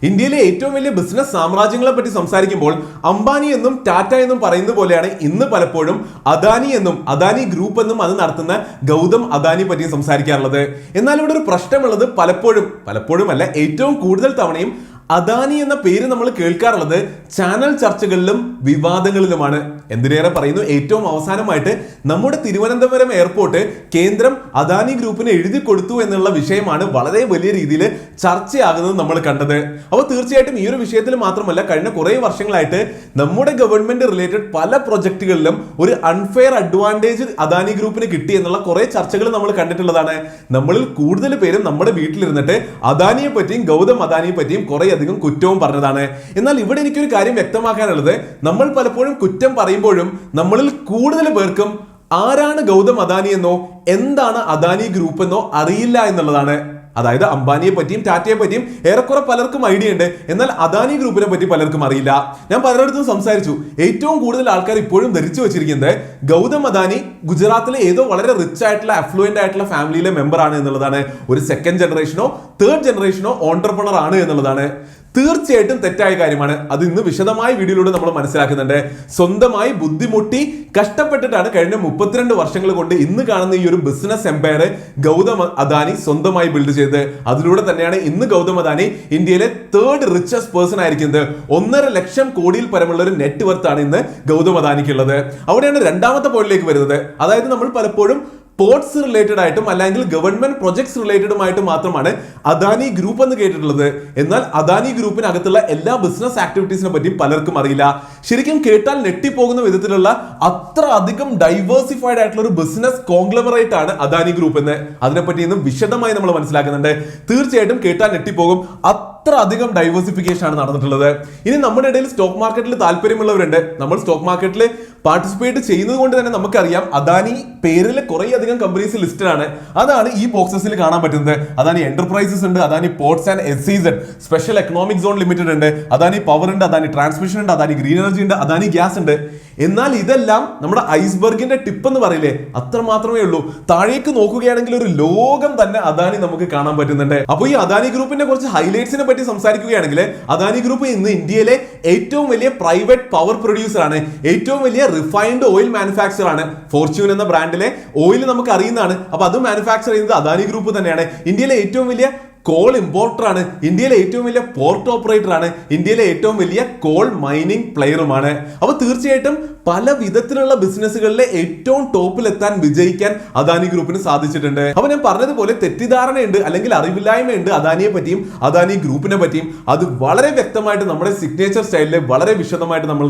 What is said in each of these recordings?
ഇന്ത്യയിലെ ഏറ്റവും വലിയ ബിസിനസ് സാമ്രാജ്യങ്ങളെ പറ്റി സംസാരിക്കുമ്പോൾ അംബാനി എന്നും ടാറ്റ എന്നും പറയുന്നത് പോലെയാണ് ഇന്ന് പലപ്പോഴും അദാനി എന്നും അദാനി ഗ്രൂപ്പ് എന്നും അത് നടത്തുന്ന ഗൗതം അദാനി പറ്റി സംസാരിക്കാറുള്ളത്. എന്നാൽ ഇവിടെ ഒരു പ്രശ്നമുള്ളത് പലപ്പോഴും അല്ല, ഏറ്റവും കൂടുതൽ തവണയും അദാനി എന്ന പേര് നമ്മൾ കേൾക്കാറുള്ളത് ചാനൽ ചർച്ചകളിലും വിവാദങ്ങളിലുമാണ്. എന്തിനേറെ പറയുന്നു, ഏറ്റവും അവസാനമായിട്ട് നമ്മുടെ തിരുവനന്തപുരം എയർപോർട്ട് കേന്ദ്രം അദാനി ഗ്രൂപ്പിന് എഴുതി കൊടുത്തു എന്നുള്ള വിഷയമാണ് വളരെ വലിയ രീതിയിൽ ചർച്ചയാകുന്നത് നമ്മൾ കണ്ടത്. അപ്പോൾ തീർച്ചയായിട്ടും ഈ ഒരു വിഷയത്തിൽ മാത്രമല്ല, കഴിഞ്ഞ കുറേ വർഷങ്ങളായിട്ട് നമ്മുടെ ഗവൺമെന്റ് റിലേറ്റഡ് പല പ്രൊജക്ടുകളിലും ഒരു അൺഫെയർ അഡ്വാൻറ്റേജ് അദാനി ഗ്രൂപ്പിന് കിട്ടി എന്നുള്ള കുറെ ചർച്ചകൾ നമ്മൾ കണ്ടിട്ടുള്ളതാണ്. നമ്മളിൽ കൂടുതൽ പേരും നമ്മുടെ വീട്ടിലിരുന്നിട്ട് അദാനിയെ പറ്റിയും ഗൗതം അദാനിയെ പറ്റിയും കുറെ അധികം കുറ്റവും പറഞ്ഞതാണ്. എന്നാൽ ഇവിടെ എനിക്കൊരു കാര്യം വ്യക്തമാക്കാനുള്ളത്, നമ്മൾ പലപ്പോഴും കുറ്റം പറയുമ്പോഴും നമ്മളിൽ കൂടുതൽ പേർക്കും ആരാണ് ഗൗതം അദാനി എന്നോ എന്താണ് അദാനി ഗ്രൂപ്പ് എന്നോ അറിയില്ല എന്നുള്ളതാണ്. അതായത് അംബാനിയെ പറ്റിയും ടാറ്റയെ പറ്റിയും ഏറെക്കുറെ പലർക്കും ഐഡിയ ഉണ്ട്, എന്നാൽ അദാനി ഗ്രൂപ്പിനെ പറ്റി പലർക്കും അറിയില്ല. ഞാൻ പലരിടത്തും സംസാരിച്ചു, ഏറ്റവും കൂടുതൽ ആൾക്കാർ ഇപ്പോഴും ധരിച്ചു വെച്ചിരിക്കുന്നത് ഗൗതം അദാനി ഗുജറാത്തിലെ ഏതോ വളരെ റിച്ച് ആയിട്ടുള്ള അഫ്ലുവന്റ് ആയിട്ടുള്ള ഫാമിലിയിലെ മെമ്പർ ആണ് എന്നുള്ളതാണ്. ഒരു സെക്കൻഡ് ജനറേഷനോ തേർഡ് ജനറേഷനോ ഓൺടർപ്രണർ ആണ് എന്നുള്ളതാണ്. തീർച്ചയായിട്ടും തെറ്റായ കാര്യമാണ്. അത് ഇന്ന് വിശദമായ വീഡിയോയിലൂടെ നമ്മൾ മനസ്സിലാക്കുന്നുണ്ട്. സ്വന്തമായി ബുദ്ധിമുട്ടി കഷ്ടപ്പെട്ടിട്ടാണ് കഴിഞ്ഞ 32 വർഷങ്ങൾ കൊണ്ട് ഇന്ന് കാണുന്ന ഈ ഒരു ബിസിനസ് എംപയർ ഗൗതം അദാനി സ്വന്തമായി ബിൽഡ് ചെയ്തത്. അതിലൂടെ തന്നെയാണ് ഇന്ന് ഗൗതം അദാനി ഇന്ത്യയിലെ തേർഡ് റിച്ചസ്റ്റ് പേഴ്സൺ ആയിരിക്കുന്നത്. 1.5 ലക്ഷം കോടിയിൽ പരമുള്ള ഒരു നെറ്റ് വർത്ത് ആണ് ഇന്ന് ഗൗതം അദാനിക്കുള്ളത്. അവിടെയാണ് രണ്ടാമത്തെ പോയിന്റിലേക്ക് വരുന്നത്. അതായത് നമ്മൾ പലപ്പോഴും പോർട്സ് റിലേറ്റഡ് ആയിട്ടും അല്ലെങ്കിൽ ഗവൺമെന്റ് പ്രൊജക്ട്സ് റിലേറ്റഡുമായിട്ട് മാത്രമാണ് അദാനി ഗ്രൂപ്പ് എന്ന് കേട്ടിട്ടുള്ളത്. എന്നാൽ അദാനി ഗ്രൂപ്പിനകത്തുള്ള എല്ലാ ബിസിനസ് ആക്ടിവിറ്റീസിനെ പറ്റി പലർക്കും അറിയില്ല. ശരിക്കും കേട്ടാൽ ഞെട്ടിപ്പോകുന്ന വിധത്തിലുള്ള അത്ര അധികം ഡൈവേഴ്സിഫൈഡ് ആയിട്ടുള്ള ഒരു ബിസിനസ് കോൺഗ്ലമറേറ്റ് ആണ് അദാനി ഗ്രൂപ്പ് എന്ന്. അതിനെപ്പറ്റി ഇന്ന് വിശദമായി നമ്മൾ മനസ്സിലാക്കുന്നുണ്ട്. തീർച്ചയായിട്ടും കേട്ടാൽ ഞെട്ടിപ്പോകും, അത്ര അധികം ഡൈവേഴ്സിഫിക്കേഷൻ ആണ് നടന്നിട്ടുള്ളത്. ഇനി നമ്മുടെ ഇടയിൽ സ്റ്റോക്ക് മാർക്കറ്റിൽ താല്പര്യമുള്ളവരുണ്ട്. നമ്മൾ സ്റ്റോക്ക് മാർക്കറ്റിൽ പാർട്ടിസിപ്പേറ്റ് ചെയ്യുന്നത് കൊണ്ട് തന്നെ നമുക്കറിയാം അദാനി പേരിൽ കുറെ അധികം കമ്പനീസ് ലിസ്റ്റഡ് ആണ്. അതാണ് ഈ ബോക്സസിൽ കാണാൻ പറ്റുന്നത്. അദാനി എന്റർപ്രൈസസ് ഉണ്ട്, Adani ports and SEZ special economic zone limited ഉണ്ട്, അദാനി പവർ ഉണ്ട്, അദാനി ട്രാൻസ്മിഷൻ ഉണ്ട്, അദാനി ഗ്രീൻ എനർജി ഉണ്ട്, അദാനി ഗ്യാസ് ഉണ്ട്. എന്നാൽ ഇതെല്ലാം നമ്മുടെ ഐസ്ബർഗിന്റെ ടിപ്പ് എന്ന് പറയില്ലേ, അത്ര മാത്രമേ ഉള്ളൂ. താഴേക്ക് നോക്കുകയാണെങ്കിൽ ഒരു ലോകം തന്നെ അദാനി നമുക്ക് കാണാൻ പറ്റുന്നുണ്ട്. അപ്പോൾ ഈ അദാനി ഗ്രൂപ്പിന്റെ കുറച്ച് ഹൈലൈറ്റ്സിനെ പറ്റി സംസാരിക്കുകയാണെങ്കിൽ, അദാനി ഗ്രൂപ്പ് ഇന്ന് ഇന്ത്യയിലെ ഏറ്റവും വലിയ പ്രൈവറ്റ് പവർ പ്രൊഡ്യൂസർ ആണ്, ഏറ്റവും വലിയ റിഫൈൻഡ് ഓയിൽ മാനുഫാക്ചർ ആണ്. ഫോർച്യൂൺ എന്ന ബ്രാൻഡിലെ ഓയിൽ നമുക്ക് അറിയുന്നതാണ്. അപ്പൊ അത് മാനുഫാക്ചർ ചെയ്യുന്നത് അദാനി ഗ്രൂപ്പ് തന്നെയാണ്. ഇന്ത്യയിലെ ഏറ്റവും വലിയ കോൾ ഇമ്പോർട്ടർ ആണ്, ഇന്ത്യയിലെ ഏറ്റവും വലിയ പോർട്ട് ഓപ്പറേറ്റർ ആണ്, ഇന്ത്യയിലെ ഏറ്റവും വലിയ കോൾ മൈനിങ് പ്ലെയറുമാണ്. അപ്പൊ തീർച്ചയായിട്ടും പല വിധത്തിലുള്ള ബിസിനസ്സുകളിലെ ഏറ്റവും ടോപ്പിലെത്താൻ വിജയിക്കാൻ അദാനി ഗ്രൂപ്പിന് സാധിച്ചിട്ടുണ്ട്. അപ്പൊ ഞാൻ പറഞ്ഞതുപോലെ തെറ്റിദ്ധാരണയുണ്ട് അല്ലെങ്കിൽ അറിവില്ലായ്മയുണ്ട് അദാനിയെ പറ്റിയും അദാനി ഗ്രൂപ്പിനെ പറ്റിയും. അത് വളരെ വ്യക്തമായിട്ട് നമ്മുടെ സിഗ്നേച്ചർ സ്റ്റൈലിൽ വളരെ വിശദമായിട്ട് നമ്മൾ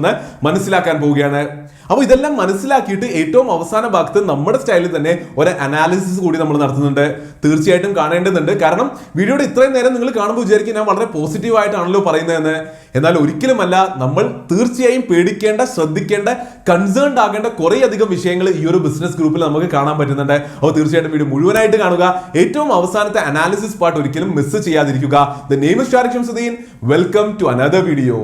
മനസ്സിലാക്കാൻ പോവുകയാണ്. അപ്പൊ ഇതെല്ലാം മനസ്സിലാക്കിയിട്ട് ഏറ്റവും അവസാന ഭാഗത്ത് നമ്മുടെ സ്റ്റൈലിൽ തന്നെ ഒരു അനാലിസിസ് കൂടി നമ്മൾ നടത്തുന്നുണ്ട്. തീർച്ചയായിട്ടും കാണേണ്ടതുണ്ട്. കാരണം വീഡിയോയുടെ ഇത്രയും നേരം നിങ്ങൾ കാണുമ്പോൾ വിചാരിക്കും ഞാൻ വളരെ പോസിറ്റീവ് ആയിട്ടാണല്ലോ പറയുന്നതെന്ന്. എന്നാൽ ഒരിക്കലുമല്ല. നമ്മൾ തീർച്ചയായും പേടിക്കേണ്ട, ശ്രദ്ധിക്കേണ്ട, കൺസേൺഡ് ആകേണ്ട കുറെ അധികം വിഷയങ്ങൾ ഈ ഒരു ബിസിനസ് ഗ്രൂപ്പിൽ നമുക്ക് കാണാൻ പറ്റുന്നുണ്ട്. അപ്പോൾ തീർച്ചയായിട്ടും വീഡിയോ മുഴുവനായിട്ട് കാണുക. ഏറ്റവും അവസാനത്തെ അനാലിസിസ് പാർട്ട് ഒരിക്കലും മിസ് ചെയ്യാതിരിക്കുക. The name is Shariq Shamsuddeen. Welcome to another video.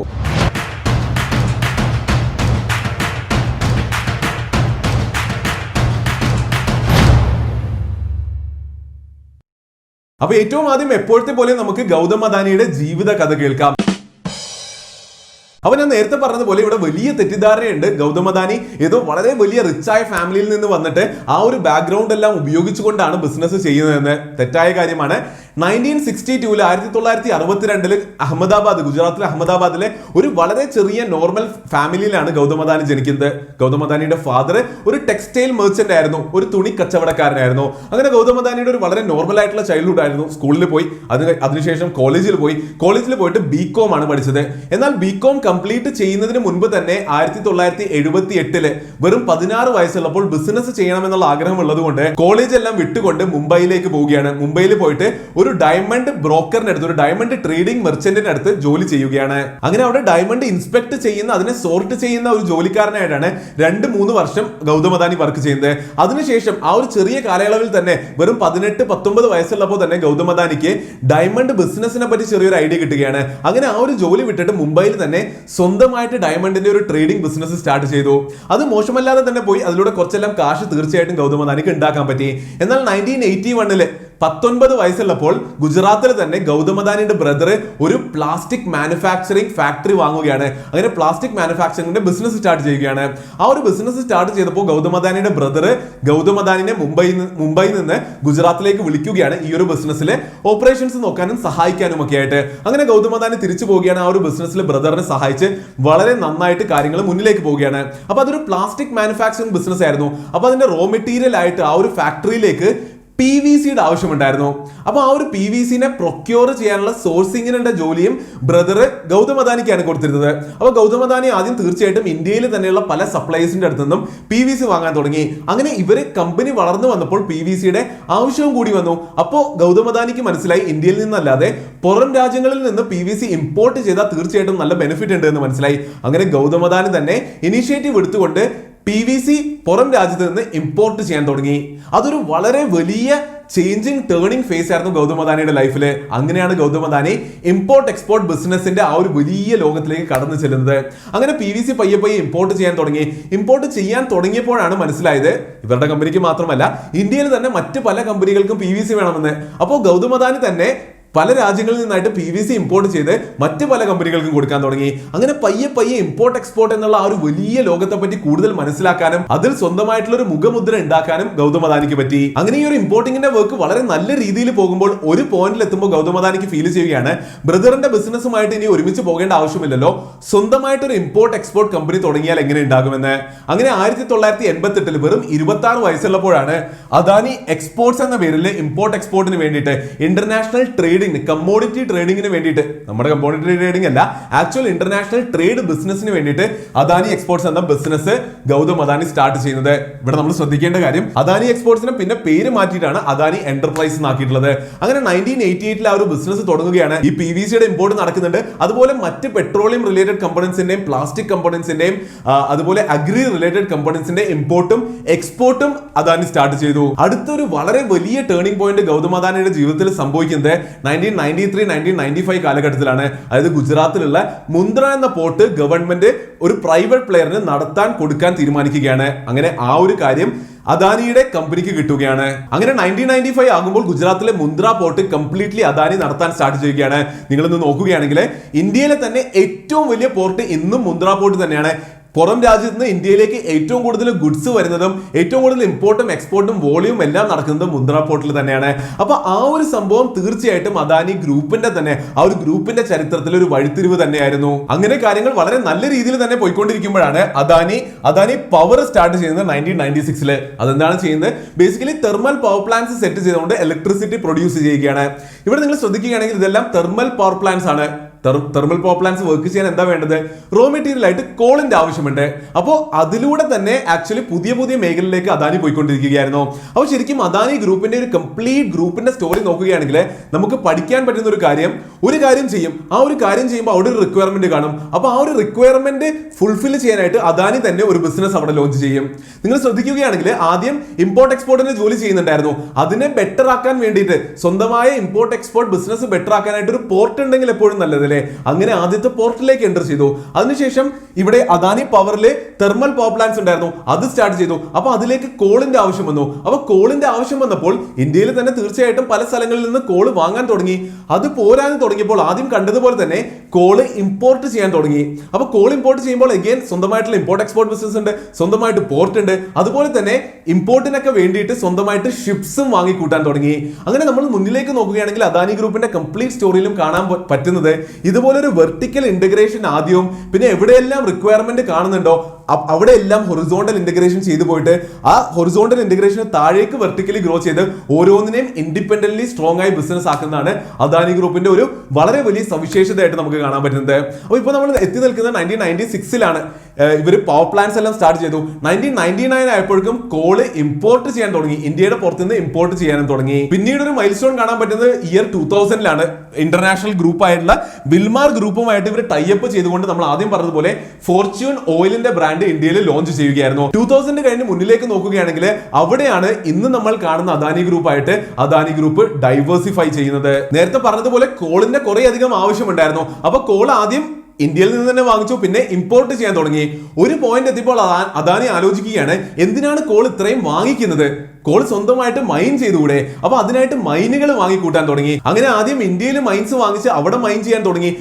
അപ്പൊ ഏറ്റവും ആദ്യം എപ്പോഴത്തെ പോലെ നമുക്ക് ഗൗതം അദാനിയുടെ ജീവിത കഥ കേൾക്കാം. അപ്പൊ ഞാൻ നേരത്തെ പറഞ്ഞതുപോലെ ഇവിടെ വലിയ തെറ്റിദ്ധാരണയുണ്ട്. ഗൗതം അദാനി ഏതോ വളരെ വലിയ റിച്ചായ ഫാമിലിയിൽ നിന്ന് വന്നിട്ട് ആ ഒരു ബാക്ക്ഗ്രൗണ്ട് എല്ലാം ഉപയോഗിച്ചുകൊണ്ടാണ് ബിസിനസ് ചെയ്യുന്നതെന്ന്. തെറ്റായ കാര്യമാണ്. 1962 1962 അഹമ്മദാബാദ്, ഗുജറാത്തിലെ അഹമ്മദാബാദിലെ ഒരു വളരെ ചെറിയ നോർമൽ ഫാമിലിയിലാണ് ഗൗതം അദാനി ജനിക്കുന്നത്. ഗൗതം അദാനിയുടെ ഫാദർ ഒരു ടെക്സ്റ്റൈൽ മെർച്ചന്റ് ആയിരുന്നു, ഒരു തുണി കച്ചവടക്കാരനായിരുന്നു. അങ്ങനെ ഗൗതം അദാനിയുടെ ഒരു വളരെ നോർമൽ ആയിട്ടുള്ള ചൈൽഡ്ഹുഡ് ആയിരുന്നു. സ്കൂളിൽ പോയി, അതിനുശേഷം കോളേജിൽ പോയിട്ട് BCom ആണ് പഠിച്ചത്. എന്നാൽ BCom കംപ്ലീറ്റ് ചെയ്യുന്നതിന് മുൻപ് തന്നെ 1978 വെറും 16 വയസ്സുള്ളപ്പോൾ ബിസിനസ് ചെയ്യണമെന്നുള്ള ആഗ്രഹം ഉള്ളതുകൊണ്ട് കോളേജ് എല്ലാം വിട്ടുകൊണ്ട് മുംബൈയിലേക്ക് പോവുകയാണ്. മുംബൈയിൽ പോയിട്ട് ഒരു ഡയമണ്ട് ബ്രോക്കറിന്റെ അടുത്ത്, ഒരു ഡയമണ്ട് ട്രേഡിംഗ് മെർച്ചന്റിന്റെ അടുത്ത് ജോലി ചെയ്യുകയാണ്. അങ്ങനെ അവിടെ ഡയമണ്ട് ഇൻസ്പെക്ട് ചെയ്യുന്ന, അതിനെ സോർട്ട് ചെയ്യുന്ന ഒരു ജോലിക്കാരനായിട്ടാണ് 2-3 വർഷം ഗൗതം അദാനി വർക്ക് ചെയ്യുന്നത്. അതിനുശേഷം ആ ഒരു ചെറിയ കാലയളവിൽ തന്നെ വെറും 18-19 വയസ്സുള്ളപ്പോൾ തന്നെ ഗൗതം അദാനിക്ക് ഡയമണ്ട് ബിസിനസിനെ പറ്റി ചെറിയൊരു ഐഡിയ കിട്ടുകയാണ്. അങ്ങനെ ആ ഒരു ജോലി വിട്ടിട്ട് മുംബൈയിൽ തന്നെ സ്വന്തമായിട്ട് ഡയമണ്ടിന്റെ ഒരു ട്രേഡിംഗ് ബിസിനസ് സ്റ്റാർട്ട് ചെയ്തു. അത് മോശമല്ലാതെ തന്നെ പോയി. അതിലൂടെ കുറച്ചെല്ലാം കാശ് തീർച്ചയായിട്ടും ഗൗതം അദാനിക്ക് ഉണ്ടാക്കാൻ പറ്റി. എന്നാൽ 1981 19 വയസ്സുള്ളപ്പോൾ ഗുജറാത്തിൽ തന്നെ ഗൗതം അദാനിയുടെ ബ്രദർ ഒരു പ്ലാസ്റ്റിക് മാനുഫാക്ചറിംഗ് ഫാക്ടറി വാങ്ങുകയാണ്. അങ്ങനെ പ്ലാസ്റ്റിക് മാനുഫാക്ചറിംഗിന്റെ ബിസിനസ് സ്റ്റാർട്ട് ചെയ്യുകയാണ്. ആ ഒരു ബിസിനസ് സ്റ്റാർട്ട് ചെയ്തപ്പോൾ ഗൗതം അദാനിയുടെ ബ്രദർ ഗൗതം അദാനിനെ മുംബൈയിൽ നിന്ന് ഗുജറാത്തിലേക്ക് വിളിക്കുകയാണ് ഈ ഒരു ബിസിനസ്സിലെ ഓപ്പറേഷൻസ് നോക്കാനും സഹായിക്കാനും ഒക്കെ ആയിട്ട്. അങ്ങനെ ഗൗതം അദാനി തിരിച്ചു പോവുകയാണ്. ആ ഒരു ബിസിനസ്സിൽ ബ്രദറിനെ സഹായിച്ച് വളരെ നന്നായിട്ട് കാര്യങ്ങൾ മുന്നിലേക്ക് പോവുകയാണ്. അപ്പൊ അതൊരു പ്ലാസ്റ്റിക് മാനുഫാക്ചറിംഗ് ബിസിനസ് ആയിരുന്നു. അപ്പൊ അതിന്റെ റോ മെറ്റീരിയൽ ആയിട്ട് ആ ഒരു ഫാക്ടറിയിലേക്ക് PVCയുടെ ആവശ്യമുണ്ടായിരുന്നു. അപ്പൊ ആ ഒരു PVCനെ പ്രൊക്യൂർ ചെയ്യാനുള്ള സോഴ്സിങ്ങിനുള്ള ജോലിയും ബ്രദർ ഗൗതം അദാനിക്കാണ് കൊടുത്തിരുന്നത്. അപ്പൊ ഗൗതം അദാനി ആദ്യം തീർച്ചയായിട്ടും ഇന്ത്യയിൽ തന്നെയുള്ള പല സപ്ലൈസിന്റെ അടുത്ത് നിന്നും PVC വാങ്ങാൻ തുടങ്ങി. അങ്ങനെ ഇവര് കമ്പനി വളർന്നു വന്നപ്പോൾ PVCയുടെ ആവശ്യവും കൂടി വന്നു. അപ്പോൾ ഗൗതം അദാനിക്ക് മനസ്സിലായി ഇന്ത്യയിൽ നിന്നല്ലാതെ പുറം രാജ്യങ്ങളിൽ നിന്ന് PVC ഇമ്പോർട്ട് ചെയ്താൽ തീർച്ചയായിട്ടും നല്ല ബെനിഫിറ്റ് ഉണ്ട് എന്ന് മനസ്സിലായി. അങ്ങനെ ഗൗതം അദാനി തന്നെ ഇനിഷ്യേറ്റീവ് എടുത്തുകൊണ്ട് PVC പുറം രാജ്യത്ത് നിന്ന് ഇമ്പോർട്ട് ചെയ്യാൻ തുടങ്ങി. അതൊരു വളരെ വലിയ ചേഞ്ചിങ് ടേണിംഗ് ഫേസ് ആയിരുന്നു ഗൗതം അദാനിയുടെ ലൈഫിൽ. അങ്ങനെയാണ് ഗൗതം അദാനി ഇമ്പോർട്ട് എക്സ്പോർട്ട് ബിസിനസിന്റെ ആ ഒരു വലിയ ലോകത്തിലേക്ക് കടന്നു ചെല്ലുന്നത്. അങ്ങനെ PVC പയ്യെ പയ്യെ ഇമ്പോർട്ട് ചെയ്യാൻ തുടങ്ങി. ഇമ്പോർട്ട് ചെയ്യാൻ തുടങ്ങിയപ്പോഴാണ് മനസ്സിലായത് ഇവരുടെ കമ്പനിക്ക് മാത്രമല്ല ഇന്ത്യയിൽ തന്നെ മറ്റ് പല കമ്പനികൾക്കും PVC വേണമെന്ന്. അപ്പോൾ ഗൗതം അദാനി തന്നെ പല രാജ്യങ്ങളിൽ നിന്നായിട്ട് PVC ഇമ്പോർട്ട് ചെയ്ത് മറ്റ് പല കമ്പനികൾക്കും കൊടുക്കാൻ തുടങ്ങി. അങ്ങനെ പയ്യെ പയ്യെ ഇമ്പോർട്ട് എക്സ്പോർട്ട് എന്നുള്ള ആ ഒരു വലിയ ലോകത്തെ പറ്റി കൂടുതൽ മനസ്സിലാക്കാനും അതിൽ സ്വന്തമായിട്ടുള്ള ഒരു മുഖമുദ്ര ഉണ്ടാക്കാനും ഗൗതം അദാനിക്ക് പറ്റി. അങ്ങനെ ഈ ഒരു ഇമ്പോർട്ടിങ്ങിന്റെ വർക്ക് വളരെ നല്ല രീതിയിൽ പോകുമ്പോൾ ഒരു പോയിന്റിൽ എത്തുമ്പോൾ ഗൗതം അദാനിക്ക് ഫീൽ ചെയ്യുകയാണ് ബ്രദറിന്റെ ബിസിനസ്സുമായിട്ട് ഇനി ഒരുമിച്ച് പോകേണ്ട ആവശ്യമില്ലല്ലോ, സ്വന്തമായിട്ട് ഒരു ഇമ്പോർട്ട് എക്സ്പോർട്ട് കമ്പനി തുടങ്ങിയാൽ എങ്ങനെ ഉണ്ടാകുമെന്ന്. അങ്ങനെ 1988 വെറും 26 വയസ്സുള്ളപ്പോഴാണ് അദാനി എക്സ്പോർട്സ് എന്ന പേരിൽ ഇമ്പോർട്ട് എക്സ്പോർട്ടിന് വേണ്ടിയിട്ട് ഇന്റർനാഷണൽ ട്രേഡ് കമ്മോഡിറ്റി ട്രേഡിംഗിന് വേണ്ടിയിട്ട്, നമ്മുടെ കമ്മോഡിറ്റി ട്രേഡിംഗ് അല്ല ആക്ച്വൽ ഇന്റർനാഷണൽ ട്രേഡ് ബിസിനസിന് വേണ്ടിയിട്ട് അദാനി എക്സ്പോർട്സ് എന്ന ബിസിനസ് ഗൗതം അദാനി സ്റ്റാർട്ട് ചെയ്യുന്നത്. ഇവിടെ നമ്മൾ ശ്രദ്ധിക്കേണ്ട കാര്യം അദാനി എക്സ്പോർട്സിനെ പിന്നെ പേര് മാറ്റിയിട്ടാണ് അദാനി എന്റർപ്രൈസ് ആക്കിയിട്ടുള്ളത്. അങ്ങനെ 1988 ആ ഒരു ബിസിനസ് തുടങ്ങുകയാണ്. ഈ PVCയുടെ ഇമ്പോർട്ട് നടക്കുന്നുണ്ട്. അതുപോലെ മറ്റ് പെട്രോളിയം റിലേറ്റഡ് കമ്പോണൻസിന്റെയും പ്ലാസ്റ്റിക് കമ്പോണൻസിന്റെയും അതുപോലെ അഗ്രി റിലേറ്റഡ് കമ്പോണൻസിന്റെ ഇമ്പോർട്ടും എക്സ്പോർട്ടും അദാനി സ്റ്റാർട്ട് ചെയ്തു. അടുത്തൊരു വളരെ വലിയ ടേണിംഗ് പോയിന്റ് ഗൗതം അദാനിയുടെ ജീവിതത്തിൽ സംഭവിക്കുന്നത് 1993-1995 കാലഘട്ടത്തിലാണ്. അതായത് ഗുജറാത്തിലുള്ള മുന്ദ്ര എന്ന പോർട്ട് ഗവൺമെന്റ് ഒരു പ്രൈവറ്റ് പ്ലെയറിന് നടത്താൻ കൊടുക്കാൻ തീരുമാനിക്കുകയാണ്. അങ്ങനെ ആ ഒരു കാര്യം അദാനിയുടെ കമ്പനിക്ക് കിട്ടുകയാണ്. അങ്ങനെ 1995 ആകുമ്പോൾ ഗുജറാത്തിലെ മുന്ദ്ര പോർട്ട് കംപ്ലീറ്റ്ലി അദാനി നടത്താൻ സ്റ്റാർട്ട് ചെയ്യുകയാണ്. നിങ്ങളിന്ന് നോക്കുകയാണെങ്കിൽ ഇന്ത്യയിലെ തന്നെ ഏറ്റവും വലിയ പോർട്ട് ഇന്നും മുന്ദ്ര പോർട്ട് തന്നെയാണ്. പുറം രാജ്യത്ത് നിന്ന് ഇന്ത്യയിലേക്ക് ഏറ്റവും കൂടുതൽ ഗുഡ്സ് വരുന്നതും ഏറ്റവും കൂടുതൽ ഇമ്പോർട്ടും എക്സ്പോർട്ടും വോളിയും എല്ലാം നടക്കുന്നതും മുന്ദ്ര പോർട്ടിൽ തന്നെയാണ്. അപ്പൊ ആ ഒരു സംഭവം തീർച്ചയായിട്ടും അദാനി ഗ്രൂപ്പിന്റെ തന്നെ ആ ഒരു ഗ്രൂപ്പിന്റെ ചരിത്രത്തിൽ ഒരു വഴിത്തിരിവ് തന്നെയായിരുന്നു. അങ്ങനെ കാര്യങ്ങൾ വളരെ നല്ല രീതിയിൽ തന്നെ പോയിക്കൊണ്ടിരിക്കുമ്പോഴാണ് അദാനി പവർ സ്റ്റാർട്ട് ചെയ്യുന്നത് 1996. അതെന്താണ് ചെയ്യുന്നത്? Basically thermal power plants set ചെയ്തുകൊണ്ട് ഇലക്ട്രിസിറ്റി പ്രൊഡ്യൂസ് ചെയ്യുകയാണ്. ഇവിടെ നിങ്ങൾ ശ്രദ്ധിക്കുകയാണെങ്കിൽ ഇതെല്ലാം തെർമൽ പവർ പ്ലാന്റ്സ് ആണ്. തെർമൽ പവർ പ്ലാന്റ്സ് വർക്ക് ചെയ്യാൻ എന്താ വേണ്ടത്? റോ മെറ്റീരിയൽ ആയിട്ട് കോളിന്റെ ആവശ്യമുണ്ട്. അപ്പോൾ അതിലൂടെ തന്നെ ആക്ച്വലി പുതിയ പുതിയ മേഖലയിലേക്ക് അദാനി പോയിക്കൊണ്ടിരിക്കുകയായിരുന്നു. അപ്പോൾ ശരിക്കും അദാനി ഗ്രൂപ്പിന്റെ ഒരു കംപ്ലീറ്റ് ഗ്രൂപ്പിന്റെ സ്റ്റോറി നോക്കുകയാണെങ്കിൽ നമുക്ക് പഠിക്കാൻ പറ്റുന്ന ഒരു കാര്യം ചെയ്യും. ആ ഒരു കാര്യം ചെയ്യുമ്പോൾ അവിടെ ഒരു റിക്വയർമെന്റ് കാണും. അപ്പോൾ ആ ഒരു റിക്വയർമെന്റ് ഫുൾഫിൽ ചെയ്യാനായിട്ട് അദാനി തന്നെ ഒരു ബിസിനസ് അവിടെ ലോഞ്ച് ചെയ്യും. നിങ്ങൾ ശ്രദ്ധിക്കുകയാണെങ്കിൽ ആദ്യം ഇമ്പോർട്ട് എക്സ്പോർട്ടിന് ജോലി ചെയ്യുന്നുണ്ടായിരുന്നു. അതിനെ ബെറ്റർ ആക്കാൻ വേണ്ടിയിട്ട് സ്വന്തമായ ഇമ്പോർട്ട് എക്സ്പോർട്ട് ബിസിനസ് ബെറ്റർ ആക്കാനായിട്ട് ഒരു പോർട്ട് ഉണ്ടെങ്കിൽ എപ്പോഴും നല്ലത്. അങ്ങനെ ആദ്യത്തെ പോർട്ടിലേക്ക് എൻ്റർ ചെയ്തു. അതിനുശേഷം ഇവിടെ അദാനി പവറിൽ തെർമൽ പവർ പ്ലാന്റ്സ് ഉണ്ടായിരുന്നു, അത് സ്റ്റാർട്ട് ചെയ്തു. അപ്പൊ അതിലേക്ക് കോളിന്റെ ആവശ്യം വന്നു. അപ്പൊ കോളിന്റെ ആവശ്യം വന്നപ്പോൾ ഇന്ത്യയിൽ തന്നെ തീർച്ചയായിട്ടും പല സ്ഥലങ്ങളിൽ നിന്ന് കോള് വാങ്ങാൻ തുടങ്ങി. അത് പോരാൻ തുടങ്ങിയപ്പോൾ ആദ്യം കണ്ടതുപോലെ തന്നെ കോള് ഇമ്പോർട്ട് ചെയ്യാൻ തുടങ്ങി. അപ്പൊ കോൾ ഇമ്പോർട്ട് ചെയ്യുമ്പോൾ അഗൈൻ സ്വന്തമായിട്ടുള്ള ഇമ്പോർട്ട് എക്സ്പോർട്ട് ബിസിനസ് ഉണ്ട്, സ്വന്തമായിട്ട് പോർട്ട് ഉണ്ട്. അതുപോലെ തന്നെ ഇമ്പോർട്ടിനൊക്കെ വേണ്ടിയിട്ട് സ്വന്തമായിട്ട് ഷിപ്സും വാങ്ങിക്കൂട്ടാൻ തുടങ്ങി. അങ്ങനെ നമ്മൾ മുന്നിലേക്ക് നോക്കുകയാണെങ്കിൽ അദാനി ഗ്രൂപ്പിന്റെ കംപ്ലീറ്റ് സ്റ്റോറിയിലും കാണാൻ പറ്റുന്നത് ഇതുപോലൊരു വെർട്ടിക്കൽ ഇന്റഗ്രേഷൻ ആദ്യവും പിന്നെ എവിടെയെല്ലാം റിക്വയർമെന്റ് കാണുന്നുണ്ടോ അവിടെ എല്ലാം ഹൊറിസോണ്ടൽ ഇന്റഗ്രേഷൻ ചെയ്തു പോയിട്ട് ആ ഹൊറിസോണ്ടൽ ഇന്റഗ്രേഷൻ താഴേക്ക് വെർട്ടിക്കലി ഗ്രോ ചെയ്ത് ഓരോന്നിനെയും ഇൻഡിപെൻഡന്റ്ലി സ്ട്രോങ് ആയി ബിസിനസ് ആക്കുന്നതാണ് അദാനി ഗ്രൂപ്പിന്റെ ഒരു വളരെ വലിയ സവിശേഷതയായിട്ട് നമുക്ക് കാണാൻ പറ്റുന്നത്. അപ്പോൾ ഇപ്പോൾ നമ്മൾ എത്തി നിൽക്കുന്നത് 1996 ഇവർ പവർ പ്ലാന്റ്സ് എല്ലാം സ്റ്റാർട്ട് ചെയ്തു. 1999 ആയപ്പോഴേക്കും കോള് ഇമ്പോർട്ട് ചെയ്യാൻ തുടങ്ങി, ഇന്ത്യയുടെ പുറത്തുനിന്ന് ഇമ്പോർട്ട് ചെയ്യാനും തുടങ്ങി. പിന്നീട് ഒരു മൈൽ സ്റ്റോൺ കാണാൻ പറ്റുന്നത് ഇയർ 2000 ഇന്റർനാഷണൽ ഗ്രൂപ്പ് ആയിട്ടുള്ള വിൽമാർ ഗ്രൂപ്പുമായിട്ട് ഇവർ ടൈപ്പ് ചെയ്തുകൊണ്ട് നമ്മൾ ആദ്യം പറഞ്ഞതുപോലെ ഫോർച്യൂൺ ഓയിലിന്റെ ബ്രാൻഡ് ഇന്ത്യയിൽ ലോഞ്ച് ചെയ്യുകയായിരുന്നു. 2000 കഴിഞ്ഞ് മുന്നിലേക്ക് നോക്കുകയാണെങ്കിൽ അവിടെയാണ് ഇന്ന് നമ്മൾ കാണുന്ന അദാനി ഗ്രൂപ്പ് ആയിട്ട് അദാനി ഗ്രൂപ്പ് ഡൈവേഴ്സിഫൈ ചെയ്യുന്നത്. നേരത്തെ പറഞ്ഞതുപോലെ കോളിന്റെ കുറെ അധികം ആവശ്യമുണ്ടായിരുന്നു. അപ്പൊ കോൾ ആദ്യം ഇന്ത്യയിൽ നിന്ന് തന്നെ വാങ്ങിച്ചു, പിന്നെ ഇമ്പോർട്ട് ചെയ്യാൻ തുടങ്ങി. ഒരു പോയിന്റ് എത്തിയപ്പോൾ അദാനി ആലോചിക്കുകയാണ്, എന്തിനാണ് കോൾ ഇത്രയും വാങ്ങിക്കുന്നത്, കോൾ സ്വന്തമായിട്ട് മൈൻ ചെയ്തുകൂടെ? അപ്പൊ അതിനായിട്ട് മൈനുകൾ വാങ്ങിക്കൂട്ടാൻ തുടങ്ങി. അങ്ങനെ ആദ്യം ഇന്ത്യയിൽ മൈൻസ് വാങ്ങിച്ച് അവിടെ മൈൻ ചെയ്യാൻ തുടങ്ങി.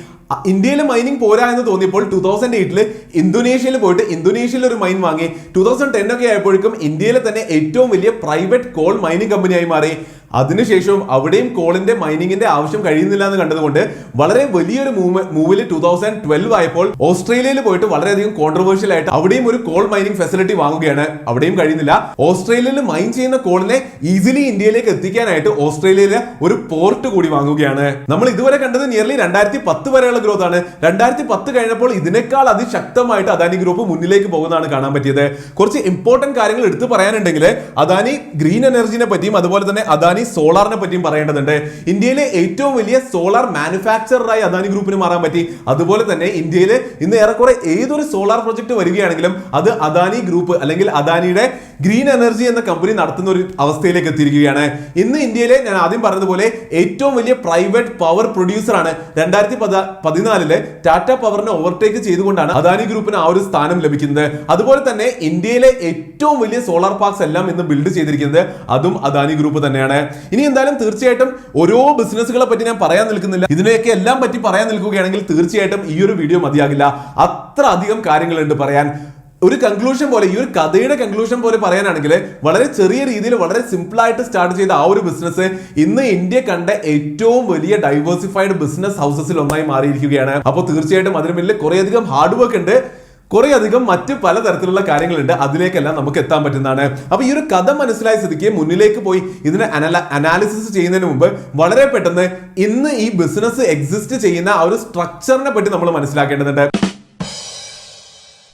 ഇന്ത്യയിൽ മൈനിങ് പോരാ എന്ന് തോന്നിയപ്പോൾ 2008 ഇന്തോനേഷ്യയിൽ പോയിട്ട് ഇന്തോനേഷ്യയിൽ ഒരു മൈൻ വാങ്ങി. 2010 ഒക്കെ ആയപ്പോഴേക്കും ഇന്ത്യയിലെ തന്നെ ഏറ്റവും വലിയ പ്രൈവറ്റ് കോൾ മൈനിങ് കമ്പനിയായി മാറി. അതിനുശേഷം അവിടെയും കോളിന്റെ മൈനിങ്ങിന്റെ ആവശ്യം കഴിയുന്നില്ല എന്ന് കണ്ടതുകൊണ്ട് വളരെ വലിയൊരു മൂവിൽ 2012 ആയപ്പോൾ ഓസ്ട്രേലിയയിൽ പോയിട്ട് വളരെയധികം കോൺട്രവേഴ്ഷ്യൽ ആയിട്ട് അവിടെയും ഒരു കോൾ മൈനിങ് ഫെസിലിറ്റി വാങ്ങുകയാണ്. അവിടെയും കഴിയുന്നില്ല. ഓസ്ട്രേലിയയിൽ മൈൻ ചെയ്യുന്ന കോളിനെ ഈസിലി ഇന്ത്യയിലേക്ക് എത്തിക്കാനായിട്ട് ഓസ്ട്രേലിയയിലെ ഒരു പോർട്ട് കൂടി വാങ്ങുകയാണ്. നമ്മൾ ഇതുവരെ കണ്ടത് നിയർലി 2010 വരെയുള്ള ഗ്രോത്ത് ആണ്. 2010 കഴിഞ്ഞപ്പോൾ ഇതിനേക്കാൾ അതിശക്തമായിട്ട് അദാനി ഗ്രൂപ്പ് മുന്നിലേക്ക് പോകുന്നതാണ് കാണാൻ പറ്റിയത്. കുറച്ച് ഇമ്പോർട്ടന്റ് കാര്യങ്ങൾ എടുത്തു പറയാനുണ്ടെങ്കിൽ അദാനി ഗ്രീൻ എനർജിനെ പറ്റിയും അതുപോലെ തന്നെ അദാനി സോളാറിനെ പറ്റിയും പറയേണ്ടതുണ്ട്. ഇന്ത്യയിലെ ഏറ്റവും വലിയ സോളാർ മാനുഫാക്ചറായി അദാനി ഗ്രൂപ്പിന് മാറാൻ പറ്റി. അതുപോലെ തന്നെ ഇന്ത്യയിൽ ഇന്ന് ഏറെക്കുറെ ഏതൊരു സോളാർ പ്രൊജക്ട് വരികയാണെങ്കിലും അത് അദാനി ഗ്രൂപ്പ് അല്ലെങ്കിൽ അദാനിയുടെ ഗ്രീൻ എനർജി എന്ന കമ്പനി നടത്തുന്ന ഒരു അവസ്ഥയിലേക്ക് എത്തിയിരിക്കുകയാണ്. ഇന്ന് ഇന്ത്യയിലെ ഞാൻ ആദ്യം പറഞ്ഞതുപോലെ ഏറ്റവും വലിയ പ്രൈവറ്റ് പവർ പ്രൊഡ്യൂസർ ആണ്. 2014 ടാറ്റ പവറിനെ ഓവർടേക്ക് ചെയ്തുകൊണ്ടാണ് അദാനി ഗ്രൂപ്പിന് ആ ഒരു സ്ഥാനം ലഭിക്കുന്നത്. അതുപോലെ തന്നെ ഇന്ത്യയിലെ ഏറ്റവും വലിയ സോളാർ പാർക്സ് എല്ലാം ഇന്ന് ബിൽഡ് ചെയ്തിരിക്കുന്നത് അതും അദാനി ഗ്രൂപ്പ് തന്നെയാണ്. ഇനി എന്തായാലും തീർച്ചയായിട്ടും ഓരോ ബിസിനസ്സുകളെ പറ്റി ഞാൻ പറയാൻ നിൽക്കുന്നില്ല. ഇതിനെയൊക്കെ എല്ലാം പറ്റി പറയാൻ നിൽക്കുകയാണെങ്കിൽ തീർച്ചയായിട്ടും ഈ ഒരു വീഡിയോ മതിയാകില്ല. അത്ര അധികം കാര്യങ്ങളുണ്ട് പറയാൻ. ഒരു കൺക്ലൂഷൻ പോലെ, ഈ ഒരു കഥയുടെ കൺക്ലൂഷൻ പോലെ പറയാനാണെങ്കിൽ വളരെ ചെറിയ രീതിയിൽ വളരെ സിമ്പിൾ ആയിട്ട് സ്റ്റാർട്ട് ചെയ്ത ആ ഒരു ബിസിനസ് ഇന്ന് ഇന്ത്യ കണ്ട ഏറ്റവും വലിയ ഡൈവേഴ്സിഫൈഡ് ബിസിനസ് ഹൗസസിൽ ഒന്നായി മാറിയിരിക്കുകയാണ്. അപ്പോൾ തീർച്ചയായിട്ടും അതിന് പിന്നിൽ കുറേയധികം ഹാർഡ് വർക്ക് ഉണ്ട്, കുറേയധികം മറ്റ് പലതരത്തിലുള്ള കാര്യങ്ങളുണ്ട്. അതിലേക്കെല്ലാം നമുക്ക് എത്താൻ പറ്റുന്നതാണ്. അപ്പൊ ഈ ഒരു കഥ മനസ്സിലായ സ്ഥിതിക്ക് മുന്നിലേക്ക് പോയി ഇതിനെ അനാലിസിസ് ചെയ്യുന്നതിന് മുമ്പ് വളരെ പെട്ടെന്ന് ഇന്ന് ഈ ബിസിനസ് എക്സിസ്റ്റ് ചെയ്യുന്ന ആ ഒരു സ്ട്രക്ചറിനെ പറ്റി നമ്മൾ മനസ്സിലാക്കേണ്ടതുണ്ട്.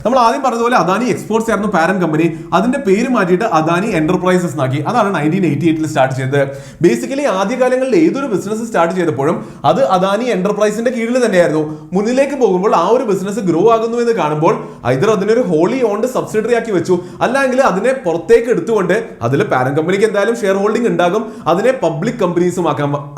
നമ്മൾ ആദ്യം പറഞ്ഞതുപോലെ അദാനി എക്സ്പോർട്സ് ആയിരുന്നു പാരന്റ് കമ്പനി. അതിന്റെ പേര് മാറ്റിയിട്ട് അദാനി എന്റർപ്രൈസസ് ആക്കി. അതാണ് 1988 സ്റ്റാർട്ട് ചെയ്തത്. ബേസിക്കലി ആദ്യകാലങ്ങളിൽ ഏതൊരു ബിസിനസ് സ്റ്റാർട്ട് ചെയ്തപ്പോഴും അത് അദാനി എന്റർപ്രൈസിന്റെ കീഴിൽ തന്നെയായിരുന്നു. മുന്നിലേക്ക് പോകുമ്പോൾ ആ ഒരു ബിസിനസ് ഗ്രോ ആകുന്നു എന്ന് കാണുമ്പോൾ ഐദർ അതിനൊരു ഹോളി ഓൺഡ് സബ്സിഡറി ആക്കി വെച്ചു, അല്ലെങ്കിൽ അതിനെ പുറത്തേക്ക് എടുത്തുകൊണ്ട് അതിൽ പാരന്റ് കമ്പനിക്ക് എന്തായാലും ഷെയർ ഹോൾഡിംഗ് ഉണ്ടാകും, അതിനെ പബ്ലിക് കമ്പനീസും